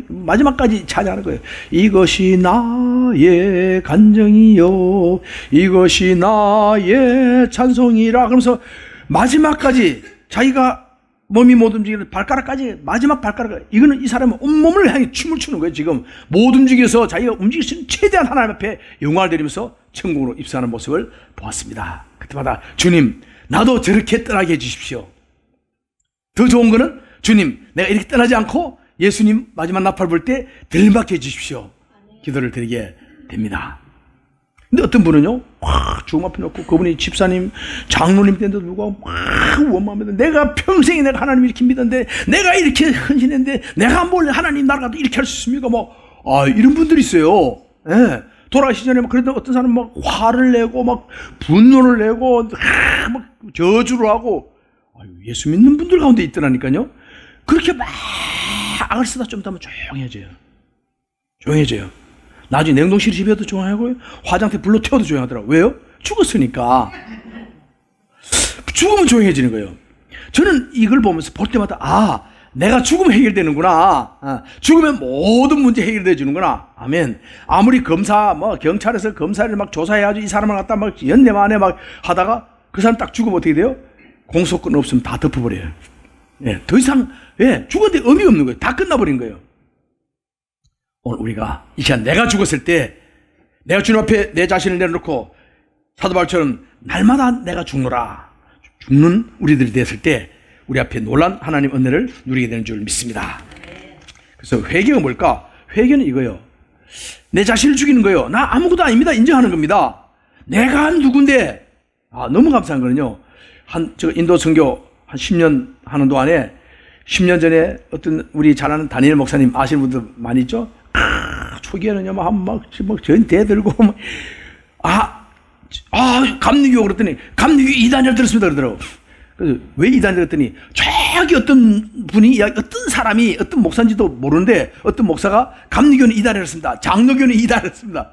마지막까지 찬양하는 거예요. 이것이 나의 간정이요, 이것이 나의 찬송이라. 그러면서 마지막까지 자기가 몸이 못 움직이는 발가락까지, 마지막 발가락, 이거는 이 사람은 온몸을 향해 춤을 추는 거예요. 지금 못 움직여서 자기가 움직일 수 있는 최대한 하나님 앞에 영광을 드리면서 천국으로 입성하는 모습을 보았습니다. 그때마다 주님, 나도 저렇게 떠나게 해주십시오. 더 좋은 거는 주님, 내가 이렇게 떠나지 않고 예수님 마지막 나팔 불 때 들맞게 해주십시오. 기도를 드리게 됩니다. 근데 어떤 분은요, 주님 앞에 놓고 그분이 집사님, 장로님 때도 누가 원망하면 내가 평생에 내가 하나님 이렇게 믿었는데, 내가 이렇게 헌신했는데, 내가 뭘 하나님 나라가도 이렇게 할 수 있습니까? 이런 분들이 있어요. 예. 돌아가시 전에 그래도 어떤 사람은 막 화를 내고, 막 분노를 내고, 막 저주를 하고, 예수 믿는 분들 가운데 있더라니까요. 그렇게 막 악을 쓰다 좀 더면 조용해져요. 조용해져요. 나중에 냉동실 집에도 조용하고요. 화장대 불로 태워도 조용하더라고요. 왜요? 죽었으니까. 죽으면 조용해지는 거예요. 저는 이걸 보면서 볼 때마다 내가 죽으면 해결되는구나. 죽으면 모든 문제 해결되어지는구나. 아멘. 아무리 경찰에서 검사를 막 조사해가지고 이 사람을 갖다 막 연내만에 막 하다가 그 사람 딱 죽으면 어떻게 돼요? 공소권 없으면 다 덮어버려요. 예, 더 이상, 죽었는데 의미가 없는 거예요. 다 끝나버린 거예요. 오늘 우리가 이 시간 내가 죽었을 때, 내가 주님 앞에 내 자신을 내려놓고 사도 바울처럼 날마다 내가 죽노라, 죽는 우리들이 됐을 때 우리 앞에 놀란 하나님 은혜를 누리게 되는 줄 믿습니다. 그래서 회개가 뭘까? 회개는 이거예요. 내 자신을 죽이는 거예요. 나 아무것도 아닙니다. 인정하는 겁니다. 내가 누군데. 너무 감사한 거는요, 제가 인도 선교 한 10년 하는 동안에 10년 전에 어떤 우리 잘 아는 다니엘 목사님 아시는 분들 많이 있죠? 초기에는요, 전 대들고, 감리교 그랬더니, 감리교 이단이라 들었습니다. 그러더라고. 그래서 왜 이단이라 그랬더니, 저기 어떤 분이, 어떤 사람이, 어떤 목사인지도 모르는데, 어떤 목사가 감리교는 이단이라 했습니다. 장로교는 이단이라 했습니다.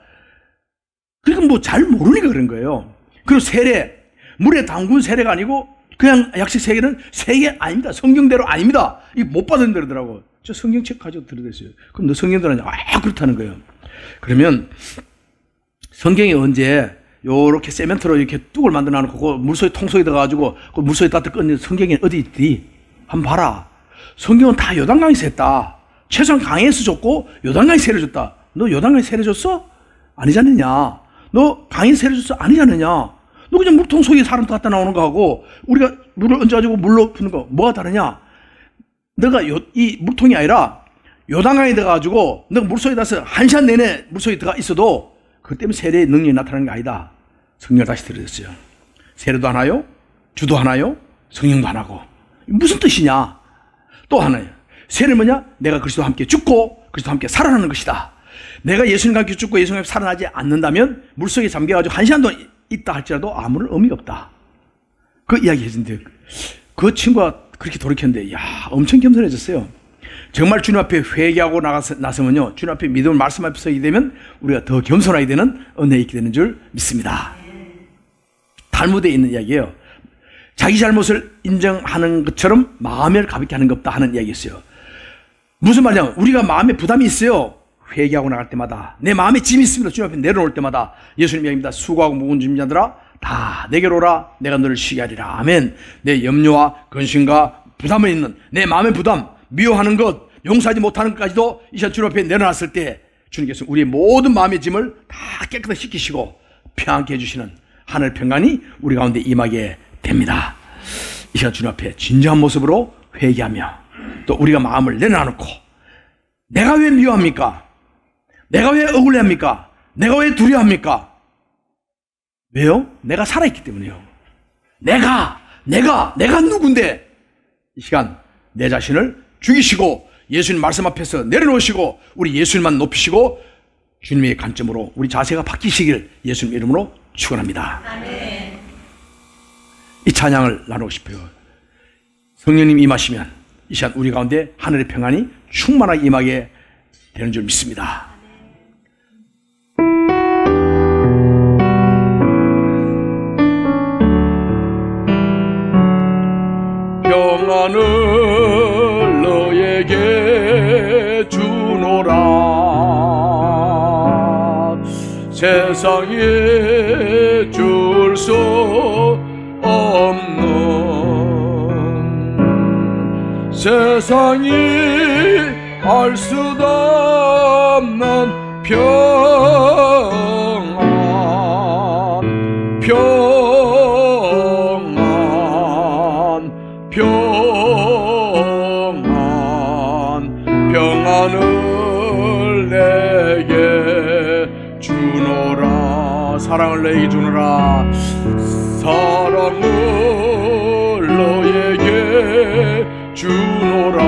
그러니까 잘 모르니까 그런 거예요. 그리고 세례, 물에 담근 세례가 아니고, 그냥 약식 세계는 세계 아닙니다. 성경대로 아닙니다. 이거 못 받은 데더라고. 저 성경책 가지고 들어댔어요. 그럼 너 성경대로 하냐? 그렇다는 거예요. 그러면 성경이 언제 요렇게 세멘트로 이렇게 뚝을 만들어 놓고 그 물속에 통속에 들어가지고 그 물속에 따뜻 끓는 성경이 어디 있디? 한번 봐라. 성경은 다 요단강에서 했다. 최소한 강에서 줬고 요단강에 세례 줬다. 너 요단강에 세례 줬어? 아니지 않느냐? 너 강에 세례 줬어? 아니지 않느냐? 너 그냥 물통 속에 사람 갖다 나오는 거하고 우리가 물을 얹어가지고 물로 푸는 거 뭐가 다르냐? 너가 이 물통이 아니라 요단강에 들어가가지고 너가 물속에 들어가서 한 시간 내내 물속에 들어가 있어도 그것 때문에 세례의 능력이 나타나는 게 아니다. 성경을 다시 들으셨어요. 세례도 하나요? 주도 하나요? 성령도 하나고. 무슨 뜻이냐? 또 하나예요. 세례는 뭐냐? 내가 그리스도와 함께 죽고 그리스도와 함께 살아나는 것이다. 내가 예수님과 함께 죽고 예수님과 함께 살아나지 않는다면 물속에 잠겨가지고 한 시간도 있다 할지라도 아무런 의미가 없다. 그 이야기 해준대. 그 친구가 그렇게 돌이켰는데, 엄청 겸손해졌어요. 정말 주님 앞에 회개하고 나서면요, 주님 앞에 믿음을 말씀 앞에 서게 되면 우리가 더 겸손하게 되는 은혜가 있게 되는 줄 믿습니다. 탈무드에 있는 이야기예요. 자기 잘못을 인정하는 것처럼 마음을 가볍게 하는 것 없다 하는 이야기였어요. 무슨 말이냐? 우리가 마음에 부담이 있어요. 회개하고 나갈 때마다 내 마음에 짐이 있습니다. 주님 앞에 내려놓을 때마다 예수님 이야기입니다. 수고하고 무거운 짐 자들아 다 내게로 오라. 내가 너를 쉬게 하리라. 아멘. 내 염려와 근심과 부담을 있는 내 마음의 부담, 미워하는 것, 용서하지 못하는 것까지도 이 시간 주님 앞에 내려놨을 때 주님께서 우리의 모든 마음의 짐을 다 깨끗하게 씻기시고 평안케 해주시는 하늘 평안이 우리 가운데 임하게 됩니다. 이 시간 주님 앞에 진정한 모습으로 회개하며 또 우리가 마음을 내려놓고 내가 왜 미워합니까? 내가 왜 억울해합니까? 내가 왜 두려워합니까? 왜요? 내가 살아있기 때문에요. 내가 누군데? 이 시간 내 자신을 죽이시고 예수님 말씀 앞에서 내려놓으시고 우리 예수님만 높이시고 주님의 관점으로 우리 자세가 바뀌시길 예수님 이름으로 축원합니다. 이 찬양을 나누고 싶어요. 성령님 임하시면 이 시간 우리 가운데 하늘의 평안이 충만하게 임하게 되는 줄 믿습니다. 평안을 너에게 주노라. 세상에 줄 수 없는, 세상이 알 수도 없는 평안, 평안을 내게 주노라. 사랑을 내게 주노라. 사랑을 너에게 주노라.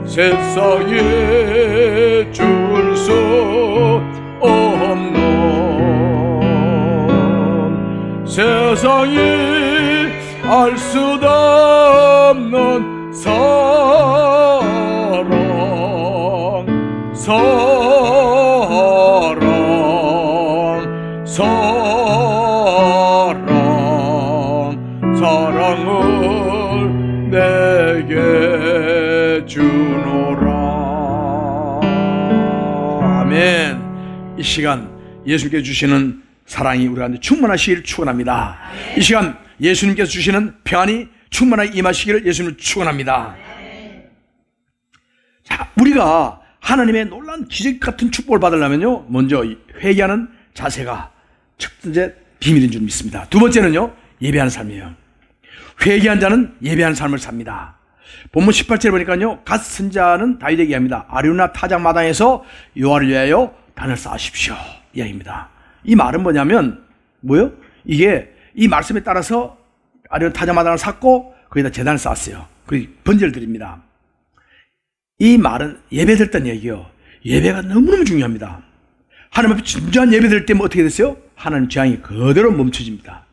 세상에 줄 수 없는, 세상이 알 수도 없는 사랑, 사랑을 내게 주노라. 아멘. 이 시간 예수님께서 주시는 사랑이 우리 가운데 충만하시기를 축원합니다. 이 시간 예수님께서 주시는 평안이 충만하게 임하시기를 예수님을 축원합니다. 자, 우리가 하나님의 놀라운 기적 같은 축복을 받으려면요, 먼저 회개하는 자세가 첫 번째 비밀인 줄 믿습니다. 두 번째는요, 예배하는 삶이에요. 회개한 자는 예배하는 삶을 삽니다. 본문 18절에 보니까요, 갓 선자는 다윗에게 합니다. 아리우나 타작마당에서 여호와를 위하여 단을 쌓으십시오, 이야기입니다. 이 말은 뭐냐면 뭐요? 이게 이 말씀에 따라서 아리우나 타작마당을 쌓고 거기다 제단을 쌓았어요. 그리고 번제를 드립니다. 이 말은 예배 드렸다는 얘기요. 예배가 너무너무 중요합니다. 하나님 앞에 진정한 예배 드릴 때면 어떻게 됐어요? 하나님 재앙이 그대로 멈춰집니다.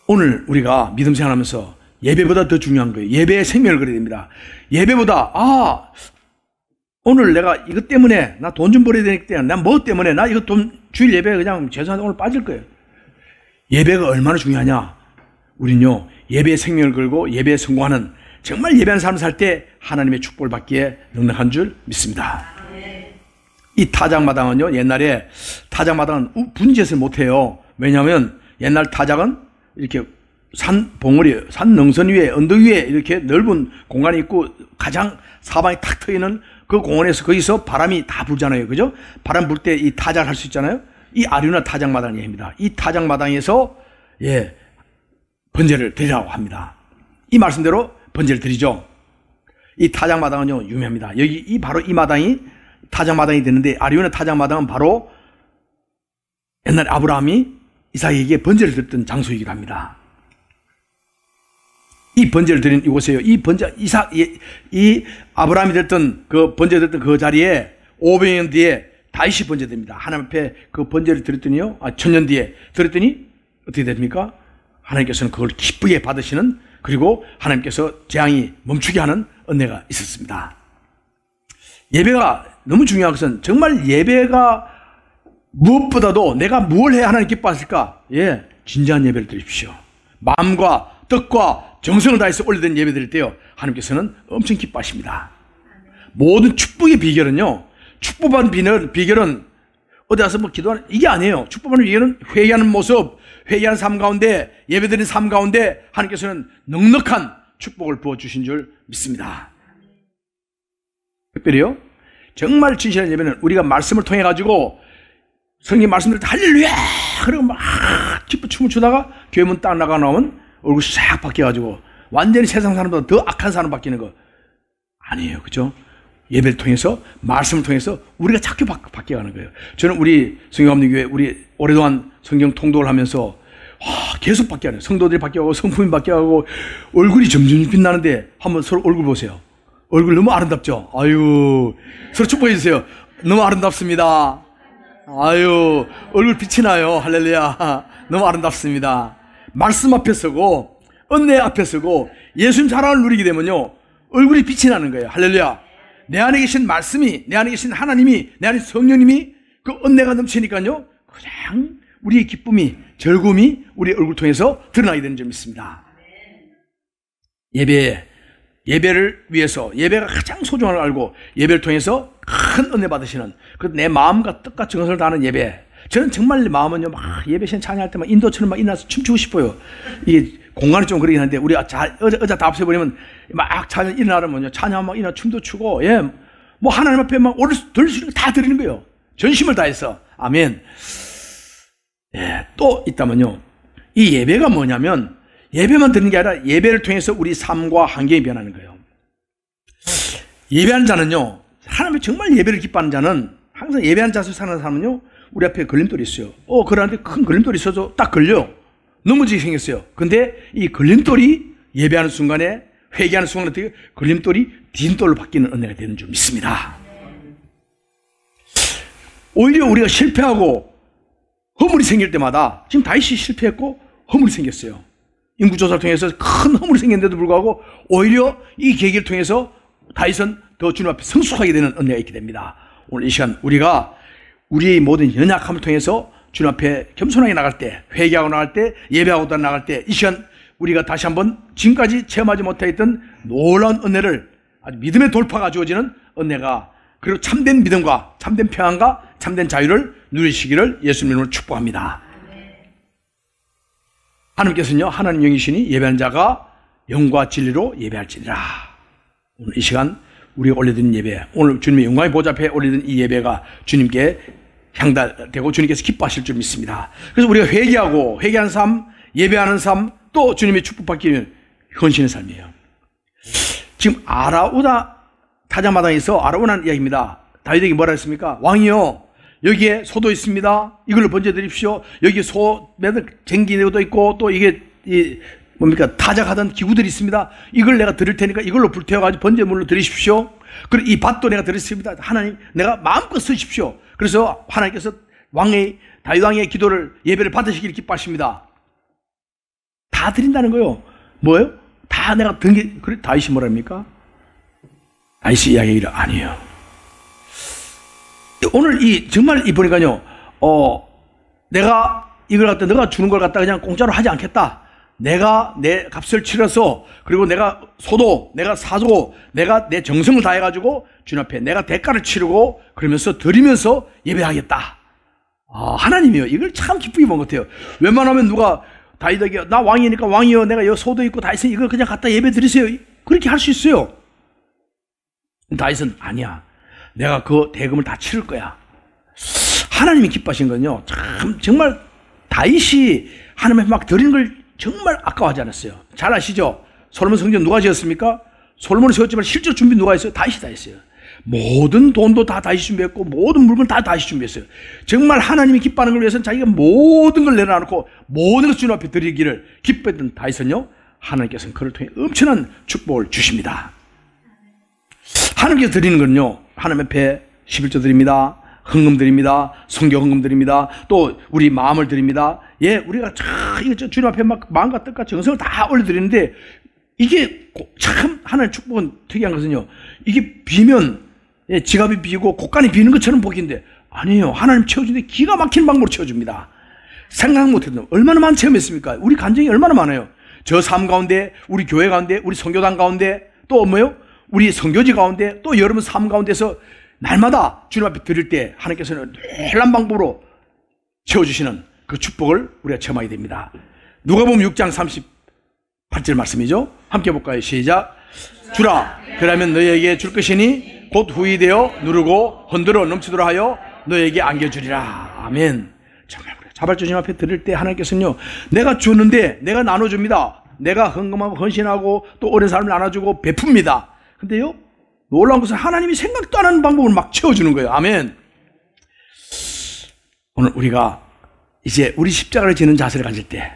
오늘 우리가 믿음 생활하면서 예배보다 더 중요한 거예요. 예배의 생명을 그려야 됩니다. 예배보다 오늘 내가 이것 때문에 나 돈 좀 벌어야 되기 때문에 나 뭐 때문에 나 이거 돈 주일 예배 그냥 죄송한데 오늘 빠질 거예요. 예배가 얼마나 중요하냐? 우린요, 예배의 생명을 걸고 예배에 성공하는, 정말 예배하는 삶을 살 때 하나님의 축복을 받기에 능력한 줄 믿습니다. 이 타작마당은요, 옛날에 타작마당은 분지에서 못해요. 왜냐하면 옛날 타작은 이렇게 산 봉우리, 산 능선 위에, 언덕 위에 이렇게 넓은 공간이 있고 가장 사방이 탁 트이는 그 공원에서 거기서 바람이 다 불잖아요. 그죠? 바람 불 때 이 타작을 할 수 있잖아요. 이 아리우나 타작마당이 입니다. 이 타작마당에서 번제를 드리라고 합니다. 이 말씀대로 번제를 드리죠. 이 타작마당은요, 유명합니다. 여기 바로 이 마당이 타작마당이 되는데, 아리우나 타작마당은 바로 옛날에 아브라함이 이삭에게 번제를 드렸던 장소이기도 합니다. 이 번제를 드린 이곳에요. 이 번제, 이 아브라함이 드렸던 그 번제 드렸던 그 자리에 500년 뒤에 다윗이 번제 드립니다. 하나님 앞에 그 번제를 드렸더니요, 1000년 뒤에 드렸더니 어떻게 됩니까? 하나님께서는 그걸 기쁘게 받으시는, 그리고 하나님께서 재앙이 멈추게 하는 은혜가 있었습니다. 예배가 너무 중요한 것은 정말 예배가 무엇보다도 내가 무엇을 해야 하나님 기뻐하실까? 진지한 예배를 드립시오. 마음과 뜻과 정성을 다해서 올려드린 예배 드릴 때요, 하나님께서는 엄청 기뻐하십니다. 모든 축복의 비결은요, 축복받은 비결은 어디 가서 뭐 기도하는 이게 아니에요. 축복받는 비결은 회개하는 모습, 회개하는 삶 가운데, 예배드리는 삶 가운데 하나님께서는 넉넉한 축복을 부어주신 줄 믿습니다. 특별히요, 정말 진실한 예배는 우리가 말씀을 통해 가지고 성경 말씀을 할렐루야 그러고 막 기뻐 춤을 추다가 교회 문 딱 나가 나오면 얼굴이 싹 바뀌어가지고 완전히 세상 사람보다 더 악한 사람 바뀌는 거 아니에요. 그죠? 예배를 통해서, 말씀을 통해서 우리가 자꾸 바뀌어가는 거예요. 저는 우리 성경감리교회 우리 오랫동안 성경 통독을 하면서 계속 바뀌어가요. 성도들이 바뀌어가고 성품이 바뀌어가고 얼굴이 점점 빛나는데 한번 서로 얼굴 보세요. 얼굴 너무 아름답죠? 아유, 서로 축복해 주세요. 너무 아름답습니다. 아유, 얼굴 빛이 나요. 할렐루야. 너무 아름답습니다. 말씀 앞에 서고, 은혜 앞에 서고, 예수님 사랑을 누리게 되면요, 얼굴이 빛이 나는 거예요. 할렐루야. 내 안에 계신 말씀이, 내 안에 계신 하나님이, 내 안에 성령님이 그 은혜가 넘치니까요, 그냥 우리의 기쁨이, 즐거움이 우리 얼굴 통해서 드러나게 되는 점이 있습니다. 예배를 위해서, 예배가 가장 소중한 걸 알고 예배를 통해서 큰 은혜 받으시는, 그 내 마음과 뜻과 정성을 다하는 예배. 저는 정말 내 마음은요, 막 예배 시간 찬양할 때 막 인도처럼 막 일어나서 춤추고 싶어요. 이게 공간이 좀 그러긴 한데, 우리가 의자 다 없애버리면 막 찬양 일어나면요, 찬양 막 일어나 춤도 추고, 예, 뭐 하나님 앞에 막 들을 수 있는 거 다 드리는 거예요. 전심을 다해서. 아멘. 예, 또 있다면요, 이 예배가 뭐냐면, 예배만 드리는 게 아니라 예배를 통해서 우리 삶과 환경이 변하는 거예요. 예배하는 자는요, 하나님이 정말 예배를 기뻐하는 자는, 항상 예배하는 자세로 사는 사람은요, 우리 앞에 걸림돌이 있어요. 그러는데 큰 걸림돌이 있어도 딱 걸려. 넘어지게 생겼어요. 근데 이 걸림돌이 예배하는 순간에, 회개하는 순간에 어떻게 걸림돌이 딘돌로 바뀌는 은혜가 되는 줄 믿습니다. 오히려 우리가 실패하고 허물이 생길 때마다, 지금 다윗이 실패했고 허물이 생겼어요. 인구조사를 통해서 큰 허물이 생겼는데도 불구하고 오히려 이 계기를 통해서 다윗은 더 주님 앞에 성숙하게 되는 은혜가 있게 됩니다. 오늘 이 시간 우리가 우리의 모든 연약함을 통해서 주님 앞에 겸손하게 나갈 때, 회개하고 나갈 때, 예배하고 나갈 때, 이 시간 우리가 다시 한번 지금까지 체험하지 못했던 놀라운 은혜를, 아주 믿음의 돌파가 주어지는 은혜가, 그리고 참된 믿음과 참된 평안과 참된 자유를 누리시기를 예수님 이름으로 축복합니다. 하나님께서는요, 하나님 영이시니 예배하는 자가 영과 진리로 예배할지니라. 오늘 이 시간 우리가 올려드린 예배, 오늘 주님의 영광의 보좌 앞에 올려드린 이 예배가 주님께 향달되고 주님께서 기뻐하실 줄 믿습니다. 그래서 우리가 회개하는 삶, 예배하는 삶, 또 주님의 축복받기 위한 헌신의 삶이에요. 지금 아라우나 타작마당에서 아라우나는 이야기입니다. 다윗에게 뭐라 했습니까? 왕이요, 여기에 소도 있습니다. 이걸로 번제드립시오. 여기 소 매듭 쟁기도 있고, 또 이게 타작하던 기구들이 있습니다. 이걸 내가 드릴 테니까 이걸로 불태워가지고 번제물로 드리십시오. 그리고 이 밭도 내가 드리겠습니다. 하나님, 내가 마음껏 쓰십시오. 그래서 하나님께서 다윗 왕의 기도를, 예배를 받으시기를 기뻐하십니다. 다 드린다는 거예요. 뭐예요? 다 내가 그래, 다윗이 뭐랍니까? 다윗이 이야기를 아니에요. 오늘 정말 보니까요, 내가 이걸 갖다, 너가 주는 걸 갖다 그냥 공짜로 하지 않겠다. 내가 내 값을 치러서, 그리고 내가 소도, 내가 사고, 내가 내 정성을 다해가지고 주님 앞에 내가 대가를 치르고 그러면서 드리면서 예배하겠다. 하나님이요, 이걸 참 기쁘게 본 것 같아요. 웬만하면 누가 다윗에게, 나 왕이니까 왕이요, 내가 여기 소도 있고 다 있으니 이걸 그냥 갖다 예배 드리세요, 그렇게 할 수 있어요. 다윗은 아니야, 내가 그 대금을 다 치를 거야. 하나님이 기뻐하신 건요, 참 정말 다윗이 하나님 앞에 막 드리는 걸 정말 아까워하지 않았어요. 잘 아시죠? 솔로몬 성전 누가 지었습니까? 솔로몬이 지었지만 실제 준비 누가 했어요? 다윗이 다 했어요. 모든 돈도 다 다윗이 준비했고, 모든 물건 다 다윗이 준비했어요. 정말 하나님이 기뻐하는 걸 위해서는 자기가 모든 걸 내려놓고 모든 것을 주님 앞에 드리기를 기뻐했던 다윗은요, 하나님께서는 그를 통해 엄청난 축복을 주십니다. 하나님께서 드리는 건요, 하나님 앞에 11조 드립니다. 헌금 드립니다. 성교 헌금 드립니다. 또 우리 마음을 드립니다. 예, 우리가 참 주님 앞에 막 마음과 뜻과 정성을 다 올려드리는데, 이게 참 하나님의 축복은 특이한 것은요, 이게 비면, 예, 지갑이 비고 곳간이 비는 것처럼 보기인데 아니에요. 하나님 채워주는데 기가 막힌 방법으로 채워줍니다. 생각 못했던, 얼마나 많은 체험했습니까? 우리 간증이 얼마나 많아요. 저 삶 가운데, 우리 교회 가운데, 우리 선교단 가운데, 또 뭐요? 우리 선교지 가운데, 또 여러분 삶 가운데서 날마다 주님 앞에 드릴 때 하나님께서는 놀라운 방법으로 채워주시는 그 축복을 우리가 체험하게 됩니다. 누가복음 6장 38절 말씀이죠. 함께 볼까요? 시작. 주라, 그러면 너희에게 줄 것이니 곧 후히 되어 누르고 흔들어 넘치도록 하여 너희에게 안겨주리라. 아멘. 정말 자발적 주님 앞에 드릴 때 하나님께서는요, 내가 주는데 내가 나눠줍니다. 내가 헌금하고 헌신하고 또 어린 사람을 나눠주고 베풉니다. 근데요, 놀라운 것은 하나님이 생각도 안 하는 방법을 막 채워주는 거예요. 아멘. 오늘 우리가 이제 우리 십자가를 지는 자세를 가질 때,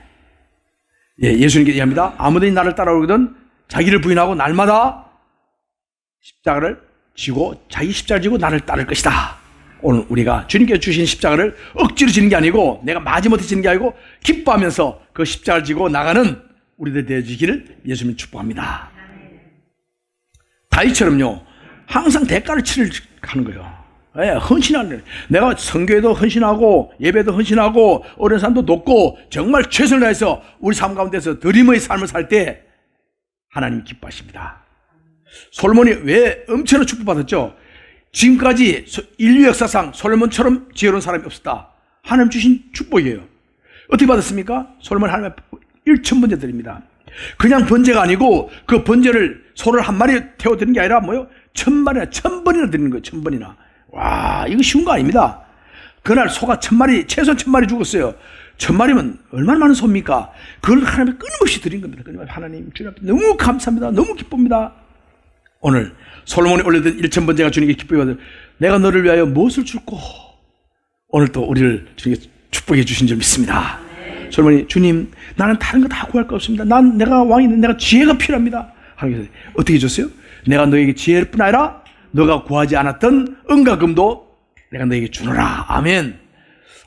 예, 예수님께 얘기합니다. 아무든지 나를 따라오거든 자기를 부인하고 날마다 십자가를 지고, 자기 십자가를 지고 나를 따를 것이다. 오늘 우리가 주님께서 주신 십자가를 억지로 지는 게 아니고 내가 마지못해 지는 게 아니고 기뻐하면서 그 십자가를 지고 나가는 우리들 되어지기를 예수님 축복합니다. 다윗처럼요 항상 대가를 치르는 거예요. 예, 헌신하는, 내가 선교에도 헌신하고 예배도 헌신하고 어려운 삶도 돕고 정말 최선을 다해서 우리 삶 가운데서 드림의 삶을 살 때 하나님 기뻐하십니다. 솔몬이 왜 엄청난 축복받았죠? 지금까지 인류 역사상 솔몬처럼 지혜로운 사람이 없었다. 하나님 주신 축복이에요. 어떻게 받았습니까? 솔몬 하나님의 1,000번째 드립니다. 그냥 번제가 아니고 그 번제를 소를 한 마리 태워드리는 게 아니라 뭐요? 1,000마리나 1,000번이나 드리는 거예요. 1,000번이나. 와, 이거 쉬운 거 아닙니다. 그날 소가 1,000마리, 최소한 1,000마리 죽었어요. 1,000마리면 얼마나 많은 소입니까? 그걸 하나님이 끊임없이 드린 겁니다. 끊임없이 하나님, 주님 앞에 너무 감사합니다. 너무 기쁩니다. 오늘 솔로몬이 올려드린 1,000번제가 주님께 기뻐요. 내가 너를 위하여 무엇을 줄고 오늘 또 우리를 주님께 축복해 주신 줄 믿습니다. 솔로몬이 주님, 나는 다른 거 다 구할 거 없습니다. 내가 왕이 내가 지혜가 필요합니다. 하나님께서 어떻게 줬어요? 내가 너에게 지혜를 뿐 아니라 너가 구하지 않았던 은과 금도 내가 너에게 주노라. 아멘.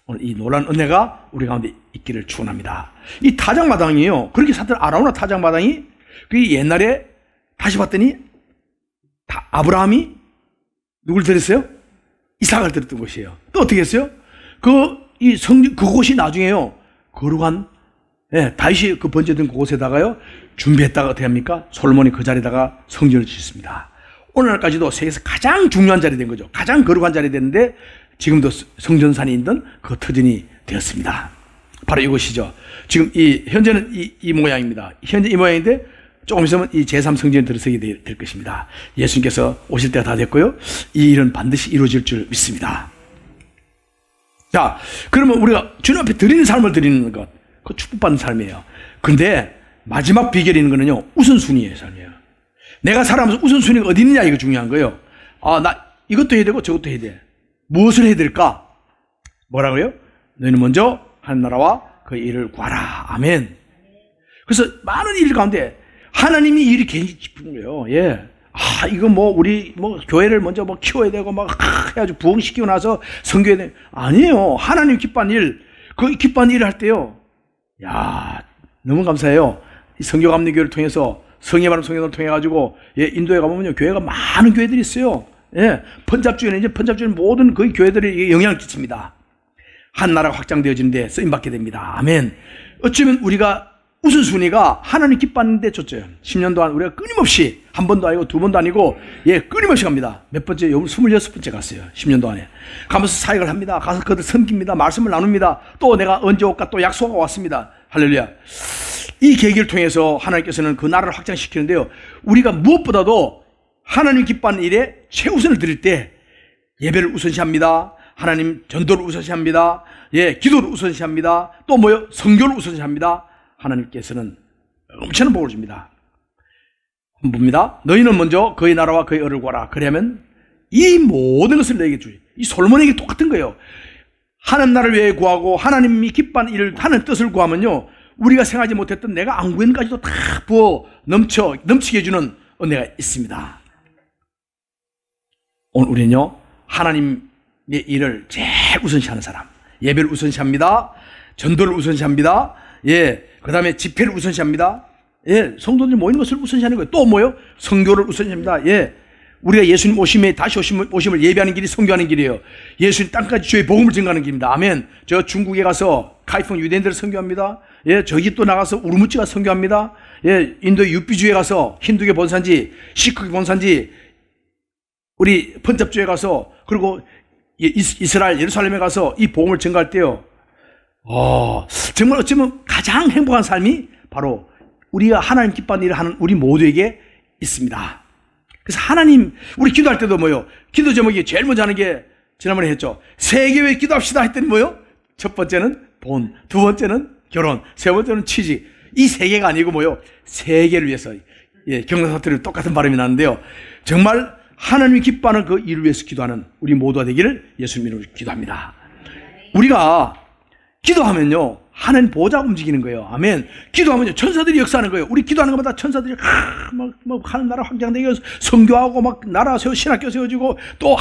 오늘 이 놀라운 은혜가 우리 가운데 있기를 축원합니다. 이 타작마당이요, 그렇게 사들 아라우나 타작마당이 그 옛날에 다시 봤더니 아브라함이 누굴 드렸어요? 이삭을 드렸던 곳이에요. 또 어떻게 했어요? 그곳이 나중에요, 거룩한, 예, 다윗이 그 번제된 그곳에다가요 준비했다가 어떻게 합니까? 솔로몬이 그 자리에다가 성전을 짓습니다. 오늘날까지도 세계에서 가장 중요한 자리 된 거죠. 가장 거룩한 자리 됐는데 지금도 성전산이 있는 그 터전이 되었습니다. 바로 이곳이죠. 지금 현재는 이 모양입니다. 현재 이 모양인데 조금 있으면 이 제3성전에 들어서게 될 것입니다. 예수님께서 오실 때가 다 됐고요. 이 일은 반드시 이루어질 줄 믿습니다. 자, 그러면 우리가 주님 앞에 드리는 삶을 드리는 것, 그 축복받는 삶이에요. 그런데 마지막 비결이 있는 거는요, 우선순위의 삶이에요. 내가 살아가면서 우선순위가 어디 있느냐, 이거 중요한 거예요. 나 이것도 해야 되고 저것도 해야 돼. 무엇을 해야 될까? 뭐라고요? 너희는 먼저 하나님나라와 그 일을 구하라. 아멘. 그래서 많은 일 가운데 하나님이 일이 굉장히 기쁜 거예요. 예. 이거 우리 교회를 먼저 키워야 되고 해가지고 부흥시키고 나서 선교해야 돼. 아니에요. 하나님 기뻐하는 일, 그 기뻐하는 일을 할 때요, 야, 너무 감사해요. 이 선교감리교회를 통해서 성예바람 성교를 통해가지고, 예, 인도에 가보면요, 교회가 많은 교회들이 있어요. 예, 펀잡주에는 모든 거의 교회들이 영향을 끼칩니다. 한 나라가 확장되어지는데 쓰임받게 됩니다. 아멘. 어쩌면 우리가 우선순위가 하나님 기뻐하는 데 줬죠. 10년 동안 우리가 끊임없이, 한 번도 아니고 두 번도 아니고, 예, 끊임없이 갑니다. 몇 번째? 26번째 갔어요. 10년 동안에. 가면서 사역을 합니다. 가서 그들 섬깁니다. 말씀을 나눕니다. 또 내가 언제 올까 또 약속하고 왔습니다. 할렐루야. 이 계기를 통해서 하나님께서는 그 나라를 확장시키는데요, 우리가 무엇보다도 하나님 기뻐하는 일에 최우선을 드릴 때 예배를 우선시합니다. 하나님 전도를 우선시합니다. 예, 기도를 우선시합니다. 또 성교를 우선시합니다. 하나님께서는 엄청난 복을 줍니다. 봅니다. 너희는 먼저 그의 나라와 그의 의를 구하라. 그러면 이 모든 것을 너에게 주지. 이 솔몬에게 똑같은 거예요. 하나님 나라를 위해 구하고 하나님이 기뻐하는 일을, 하나님 뜻을 구하면요, 우리가 생각하지 못했던 내가 안 구했는까지도 다 부어 넘치게 해주는 은혜가 있습니다. 오늘 우리는요, 하나님의 일을 제일 우선시하는 사람, 예배를 우선시합니다. 전도를 우선시합니다. 예, 그 다음에 집회를 우선시합니다. 예, 성도들이 모이는 것을 우선시하는 거예요. 또 성교를 우선시합니다. 예, 우리가 예수님 다시 오심을 예배하는 길이 성교하는 길이에요. 예수님 땅까지 주의 복음을 증거하는 길입니다. 아멘. 저 중국에 가서 카이펑 유대인들을 선교합니다. 예, 저기 또 나가서 우르무치가 선교합니다. 예, 인도 유비주에 가서 힌두교 본산지, 시크교 본산지, 우리 펀잡주에 가서, 그리고 이스라엘 예루살렘에 가서 이 복음을 증거할 때요, 정말 어쩌면 가장 행복한 삶이 바로 우리가 하나님 기뻐하는 일을 하는 우리 모두에게 있습니다. 그래서 하나님, 우리 기도할 때도 기도 제목이 제일 먼저 하는 게 지난번에 했죠. 세계 왜 기도합시다 했더니 첫 번째는 돈, 두 번째는 결혼, 세 번째는 취직. 이 세 개가 아니고 세계를 위해서. 예, 경상사투리 똑같은 발음이 나는데요, 정말 하나님이 기뻐하는 그 일을 위해서 기도하는 우리 모두가 되기를 예수님 이름으로 기도합니다. 우리가 기도하면요, 하나님 보좌가 움직이는 거예요. 아멘. 기도하면요, 천사들이 역사하는 거예요. 우리 기도하는 것마다 천사들이 하나님 나라 확장되게 해서 성교하고 나라 신학교 세워지고 또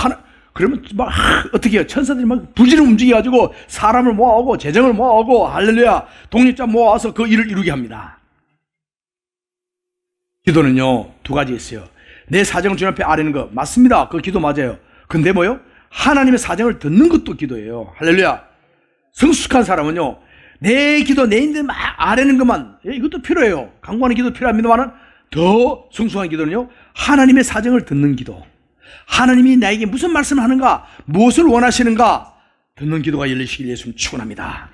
그러면 막 어떻게 해요? 천사들이 막 부지를 움직여가지고 사람을 모아오고 재정을 모아오고 할렐루야 독립자 모아와서 그 일을 이루게 합니다. 기도는요 2가지 있어요. 내 사정을 주님 앞에 아뢰는 거 맞습니다. 그 기도 맞아요. 근데 뭐요? 하나님의 사정을 듣는 것도 기도예요. 할렐루야. 성숙한 사람은요 내 기도 내 인들 막 아뢰는 것만 이것도 필요해요. 강구하는 기도 필요합니다만 더 성숙한 기도는요 하나님의 사정을 듣는 기도. 하나님이 나에게 무슨 말씀을 하는가, 무엇을 원하시는가 듣는 기도가 열리시길 예수님 축원합니다.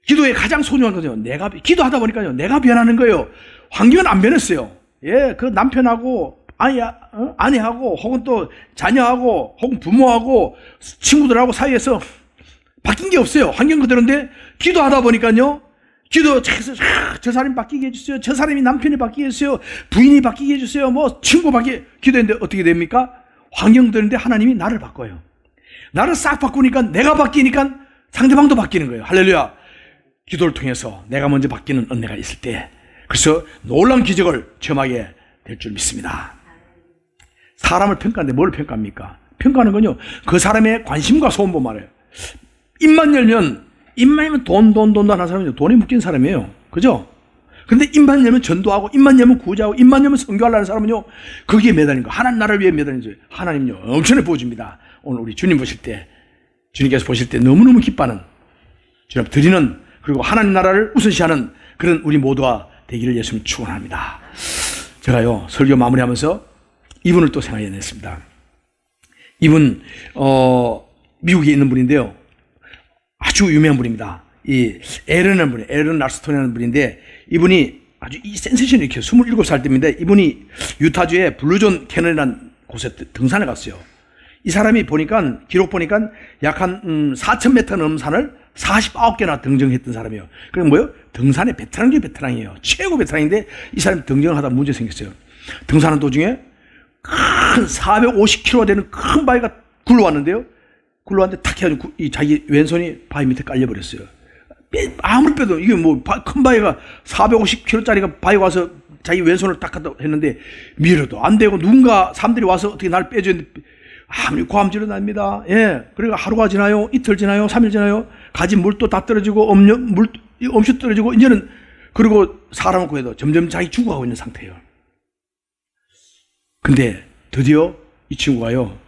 기도의 가장 소중한 것은요, 내가 기도하다 보니까요, 내가 변하는 거예요. 환경은 안 변했어요. 예, 그 남편하고 아내하고 혹은 또 자녀하고 혹은 부모하고 친구들하고 사이에서 바뀐 게 없어요. 환경 그대로인데 기도하다 보니까요. 저 사람이 바뀌게 해주세요. 저 사람이 남편이 바뀌게 해주세요. 부인이 바뀌게 해주세요. 뭐 친구 바뀌게 기도했는데 어떻게 됩니까? 환경 그대로인데 하나님이 나를 바꿔요. 나를 싹 바꾸니까 내가 바뀌니까 상대방도 바뀌는 거예요. 할렐루야. 기도를 통해서 내가 먼저 바뀌는 은혜가 있을 때 그래서 놀라운 기적을 체험하게 될 줄 믿습니다. 사람을 평가하는데 뭘 평가합니까? 평가하는 건요. 그 사람의 관심과 소원만 말해요. 입만 열면 돈 하는 사람은요, 돈에 묶인 사람이에요. 그죠? 근데 입만 열면 전도하고, 입만 열면 구제하고, 입만 열면 선교하려는 사람은요, 거기에 매달린 거. 하나님 나라를 위해 매달린 거예요. 하나님요, 엄청나게 보여줍니다. 오늘 우리 주님 보실 때, 주님께서 보실 때 너무너무 기뻐하는, 주님 드리는, 그리고 하나님 나라를 우선시하는 그런 우리 모두가 되기를 예수님 축원합니다. 제가요, 설교 마무리하면서 이분을 또 생각해냈습니다. 이분, 미국에 있는 분인데요. 아주 유명한 분입니다. 이 에런 분이 에런 라스톤이라는 분인데 이분이 아주 이 센세션을 일으켜요. 27살 때입니다. 이분이 유타주의 블루존 캐년이라는 곳에 등산을 갔어요. 이 사람이 보니까 기록 보니까 약 한 4,000m 넘는 산을 49개나 등정했던 사람이에요. 그럼 뭐요? 등산의 베테랑 중에 베테랑이에요. 최고 베테랑인데 이 사람이 등정을 하다 문제 생겼어요. 등산하는 도중에 큰 450kg 되는 큰 바위가 굴러왔는데요. 굴러왔는데 탁 해가지고 자기 왼손이 바위 밑에 깔려버렸어요. 아무리 빼도 이게 뭐 큰 바위가 450kg짜리가 바위 와서 자기 왼손을 딱 갖다 했는데 밀어도 안 되고 누군가 사람들이 와서 어떻게 날 빼줘야 되는데 아무리 고함질은 납니다. 예. 그리고 하루가 지나요. 이틀 지나요. 3일 지나요. 가진 물도 다 떨어지고 음식 떨어지고 이제는 그리고 사람을 구해도 점점 자기 죽어가고 있는 상태예요. 근데 드디어 이 친구가요.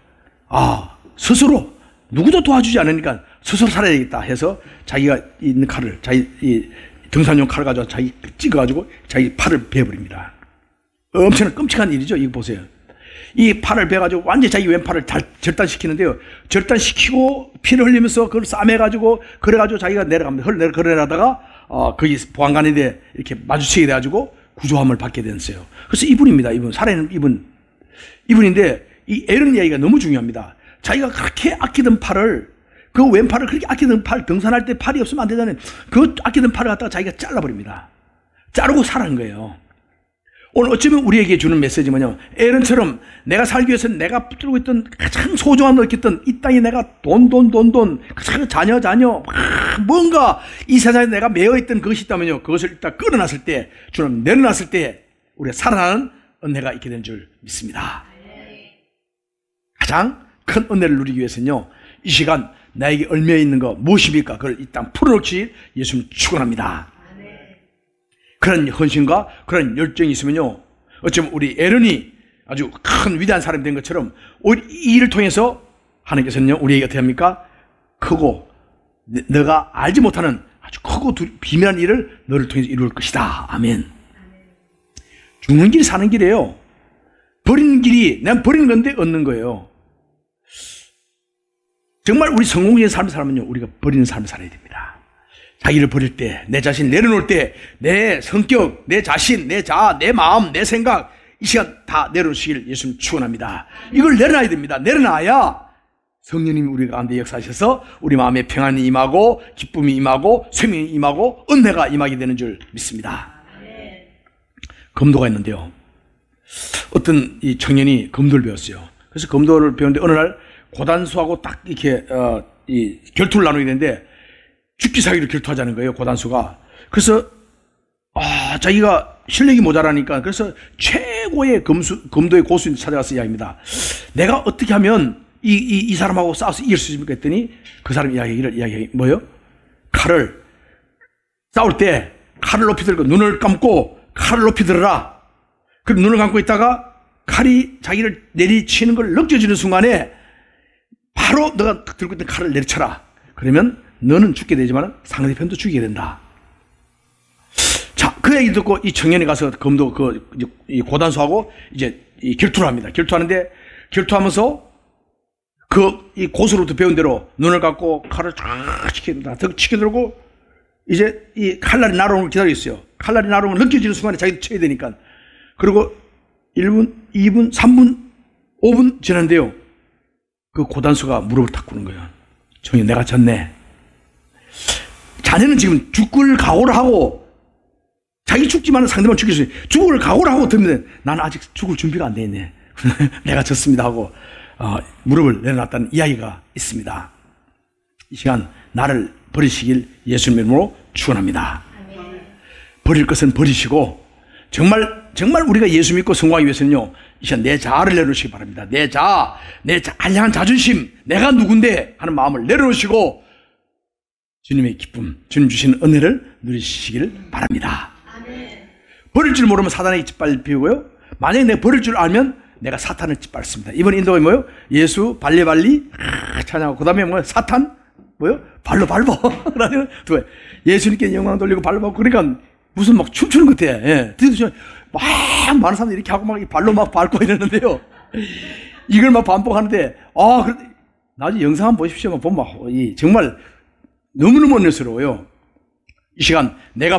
스스로 누구도 도와주지 않으니까 스스로 살아야겠다 해서 자기가 있는 칼을 자기 이 등산용 칼을 가져와 자기 찍어가지고 자기 팔을 베어버립니다. 엄청난 끔찍한 일이죠. 이거 보세요. 이 팔을 베가지고 완전히 자기 왼팔을 절단시키는데요. 절단시키고 피를 흘리면서 그걸 싸매가지고 그래가지고 자기가 내려갑니다. 걸어내다가 거기 보안관인데 이렇게 마주치게 돼가지고 구조함을 받게 됐어요. 그래서 이분입니다. 이분 살아있는 이분인데 이 에런 이야기가 너무 중요합니다. 자기가 그렇게 아끼던 팔을 그 왼팔을 그렇게 아끼던 팔 등산할 때 팔이 없으면 안 되잖아요. 그 아끼던 팔을 갖다가 자기가 잘라버립니다. 자르고 살아는 거예요. 오늘 어쩌면 우리에게 주는 메시지 뭐냐면 에런처럼 내가 살기 위해서 내가 붙들고 있던 가장 소중한 느꼈던 이 땅에 내가 돈 자녀 뭔가 이 세상에 내가 매어있던 그것이 있다면요. 그것을 일단 끌어놨을 때 주님 내려놨을 때 우리가 살아나는 은혜가 있게 된 줄 믿습니다. 가장 큰 은혜를 누리기 위해서는요. 이 시간 나에게 얽매여 있는 거 무엇입니까? 그걸 일단 풀어놓기 예수님 축원합니다. 그런 헌신과 그런 열정이 있으면요. 어쩌면 우리 에런이 아주 큰 위대한 사람이 된 것처럼 이 일을 통해서 하나님께서는요. 우리에게 어떻게 합니까? 크고 너가 알지 못하는 아주 크고 비밀한 일을 너를 통해서 이룰 것이다. 아멘. 죽는 길이 사는 길이에요. 버리는 길이 난 버리는 건데 얻는 거예요. 정말 우리 성공적인 삶을 살면요. 우리가 버리는 삶을 살아야 됩니다. 자기를 버릴 때, 내 자신 내려놓을 때, 내 성격, 내 자신, 내 자아, 내 마음, 내 생각, 이 시간 다 내려놓으시길 예수님 축원합니다. 이걸 내려놔야 됩니다. 내려놔야 성령님이 우리 가운데 역사하셔서 우리 마음에 평안이 임하고, 기쁨이 임하고, 생명이 임하고, 은혜가 임하게 되는 줄 믿습니다. 검도가 있는데요. 어떤 이 청년이 검도를 배웠어요. 그래서 검도를 배웠는데 어느 날 고단수하고 딱 이렇게, 이 결투를 나누게 되는데 죽기 살기를 결투하자는 거예요, 고단수가. 그래서, 자기가 실력이 모자라니까, 그래서 최고의 검도의 고수인 찾아가서 이야기합니다. 내가 어떻게 하면 이 사람하고 싸워서 이길 수 있습니까? 했더니 그 사람 이야기 뭐요? 칼을 싸울 때 칼을 높이 들고 눈을 감고 칼을 높이 들어라. 그럼 눈을 감고 있다가 칼이 자기를 내리치는 걸 느껴지는 순간에 바로 너가 들고 있던 칼을 내리쳐라. 그러면 너는 죽게 되지만 상대편도 죽게 된다. 자, 그 얘기 듣고 이 청년이 가서 검도 이 고단수하고 이제 이 결투를 합니다. 결투하는데 결투하면서 이 고수로부터 배운 대로 눈을 감고 칼을 쫙 치켜든다. 더 치켜들고 이제 이 칼날이 날아오는 걸 기다리고 있어요. 칼날이 날아오는 걸 느껴지는 순간에 자기도 쳐야 되니까. 그리고 1분, 2분, 3분, 5분 지났는데요. 그 고단수가 무릎을 탁 꿇는 거예요. 청년, 내가 졌네. 자네는 지금 죽을 각오를 하고 자기 죽지만 상대방 죽일 수 있어요. 죽을 각오를 하고 들으면 나는 아직 죽을 준비가 안 돼 있네. 내가 졌습니다 하고 무릎을 내려놨다는 이야기가 있습니다. 이 시간 나를 버리시길 예수님 이름으로 축원합니다. 버릴 것은 버리시고 정말 우리가 예수 믿고 성공하기 위해서는요, 이 시간 내 자아를 내려놓으시기 바랍니다. 내 알량한 자존심, 내가 누군데 하는 마음을 내려놓으시고 주님의 기쁨, 주님 주시는 은혜를 누리시기를 바랍니다. 버릴 줄 모르면 사단에게 짓밟히고요, 만약에 내가 버릴 줄 알면 내가 사탄을 짓밟습니다. 이번 인도가 뭐예요? 예수 발리 찬양하고 그 다음에 뭐예요? 사탄 뭐예요? 발로 밟아. 예수님께 영광 돌리고 발로 밟고. 그러니까 무슨 막 춤추는 것 같아. 예. 막 많은 사람들이 이렇게 하고 막 발로 막 밟고 이러는데요. 이걸 막 반복하는데 나중에 영상 한번 보십시오. 보면 정말 너무너무 은혜스러워요. 이 시간 내가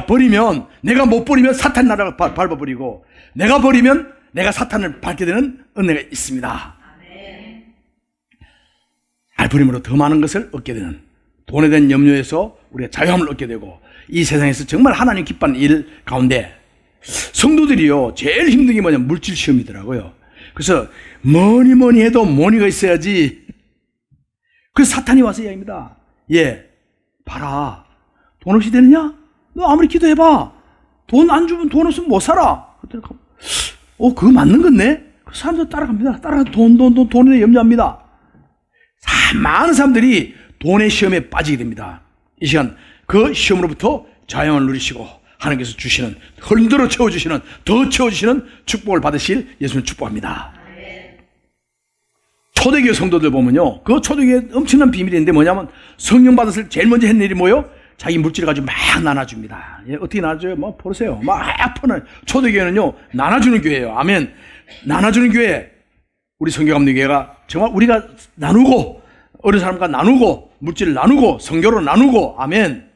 못 버리면 사탄 나라를 밟아버리고, 내가 버리면 내가 사탄을 밟게 되는 은혜가 있습니다. 잘 버림으로 더 많은 것을 얻게 되는, 돈에 대한 염려에서 우리가 자유함을 얻게 되고, 이 세상에서 정말 하나님 기뻐하는 일 가운데 성도들이요 제일 힘든 게 뭐냐면 물질 시험이더라고요. 그래서 뭐니 해도 뭐니가 있어야지. 그래서 사탄이 와서 이야기합니다. 봐라, 돈 없이 되느냐? 너 아무리 기도해봐, 돈 안 주면 돈 없으면 못 살아. 그거 맞는 건데? 그 사람들 따라갑니다. 돈에 염려합니다. 많은 사람들이 돈의 시험에 빠지게 됩니다. 이 시간 그 시험으로부터 자유함을 누리시고 하나님께서 주시는, 흔들어 채워주시는, 더 채워주시는 축복을 받으실 예수님 축복합니다. 초대교회 성도들 보면요, 그 초대교회 엄청난 비밀이 있는데 뭐냐면, 성령 받았을 때 제일 먼저 했는 일이 뭐예요? 자기 물질을 가지고 막 나눠줍니다. 어떻게 나눠줘요? 보세요. 막 퍼는 초대교회는요 나눠주는 교회예요. 아멘. 나눠주는 교회. 우리 성교감리교회가 정말 우리가 나누고, 어린 사람과 나누고, 물질을 나누고, 성교로 나누고, 아멘.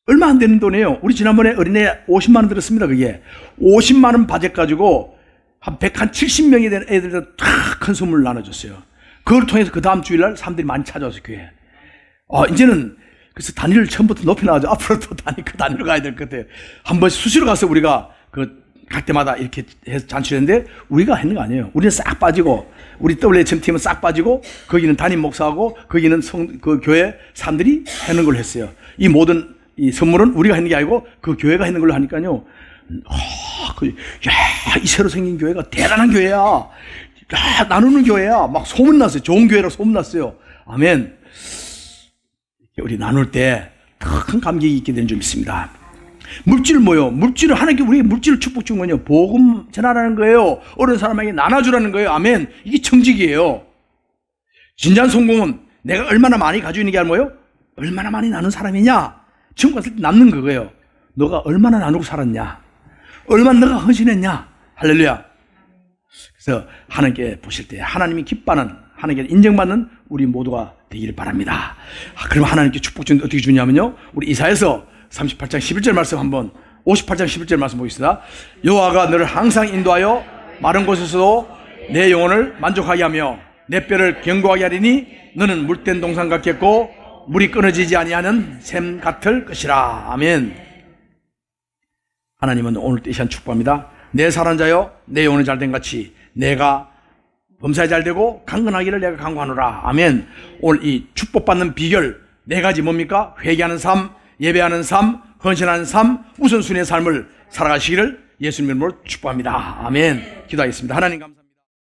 얼마 안 되는 돈이에요. 우리 지난번에 어린애 50만 원 들었습니다. 그게 50만 원 바jet 가지고 한 70명이 된 애들한테 다 큰 선물을 나눠줬어요. 그걸 통해서 그 다음 주일날 사람들이 많이 찾아와서 교회. 이제는 그래서 단위를 처음부터 높여놔가지고 앞으로 또 그 단위로 가야 될 것 같아요. 한 번씩 수시로 가서 우리가 갈 때마다 이렇게 해서 잔치했는데, 우리가 했는 거 아니에요. 우리는 싹 빠지고, 우리 WHM 팀은 싹 빠지고, 거기는 담임 목사하고, 거기는 그 교회 사람들이 하는 걸 했어요. 이 모든 이 선물은 우리가 했는 게 아니고 그 교회가 했는 걸로 하니까요. 이 새로 생긴 교회가 대단한 교회야. 나누는 교회야. 막 소문났어요. 좋은 교회라고 소문났어요. 아멘. 우리 나눌 때 더 큰 감격이 있게 되는 줄 믿습니다. 물질은 뭐요? 물질은 하나님께 우리에게 물질을 축복 준 거요. 복음 전하라는 거예요. 어려운 사람에게 나눠주라는 거예요. 아멘. 이게 청직이에요. 진정한 성공은 내가 얼마나 많이 가지고 있는 게 아니라 뭐예요? 얼마나 많이 나눈 사람이냐? 지금 갔을 때 남는 그거예요. 너가 얼마나 나누고 살았냐? 얼마나 너가 헌신했냐? 할렐루야. 그래서 하나님께 보실 때 하나님이 기뻐하는, 하나님께 인정받는 우리 모두가 되기를 바랍니다. 그럼 하나님께 축복 주는데 어떻게 주냐면요, 우리 이사야서 38장 11절 말씀 한번, 58장 11절 말씀 보겠습니다. 여호와가 너를 항상 인도하여 마른 곳에서도 내 영혼을 만족하게 하며 내 뼈를 견고하게 하리니 너는 물된 동산 같겠고 물이 끊어지지 아니하는 샘 같을 것이라. 아멘. 하나님은 오늘 이 시간 축복합니다. 내 사랑 자여 내 영혼이 잘된 같이 내가 범사에 잘되고 강건하기를 내가 강구하노라. 아멘. 오늘 이 축복받는 비결 네 가지 뭡니까? 회개하는 삶, 예배하는 삶, 헌신하는 삶, 우선순위의 삶을 살아가시기를 예수님 이름으로 축복합니다. 아멘. 기도하겠습니다. 하나님 감사합니다.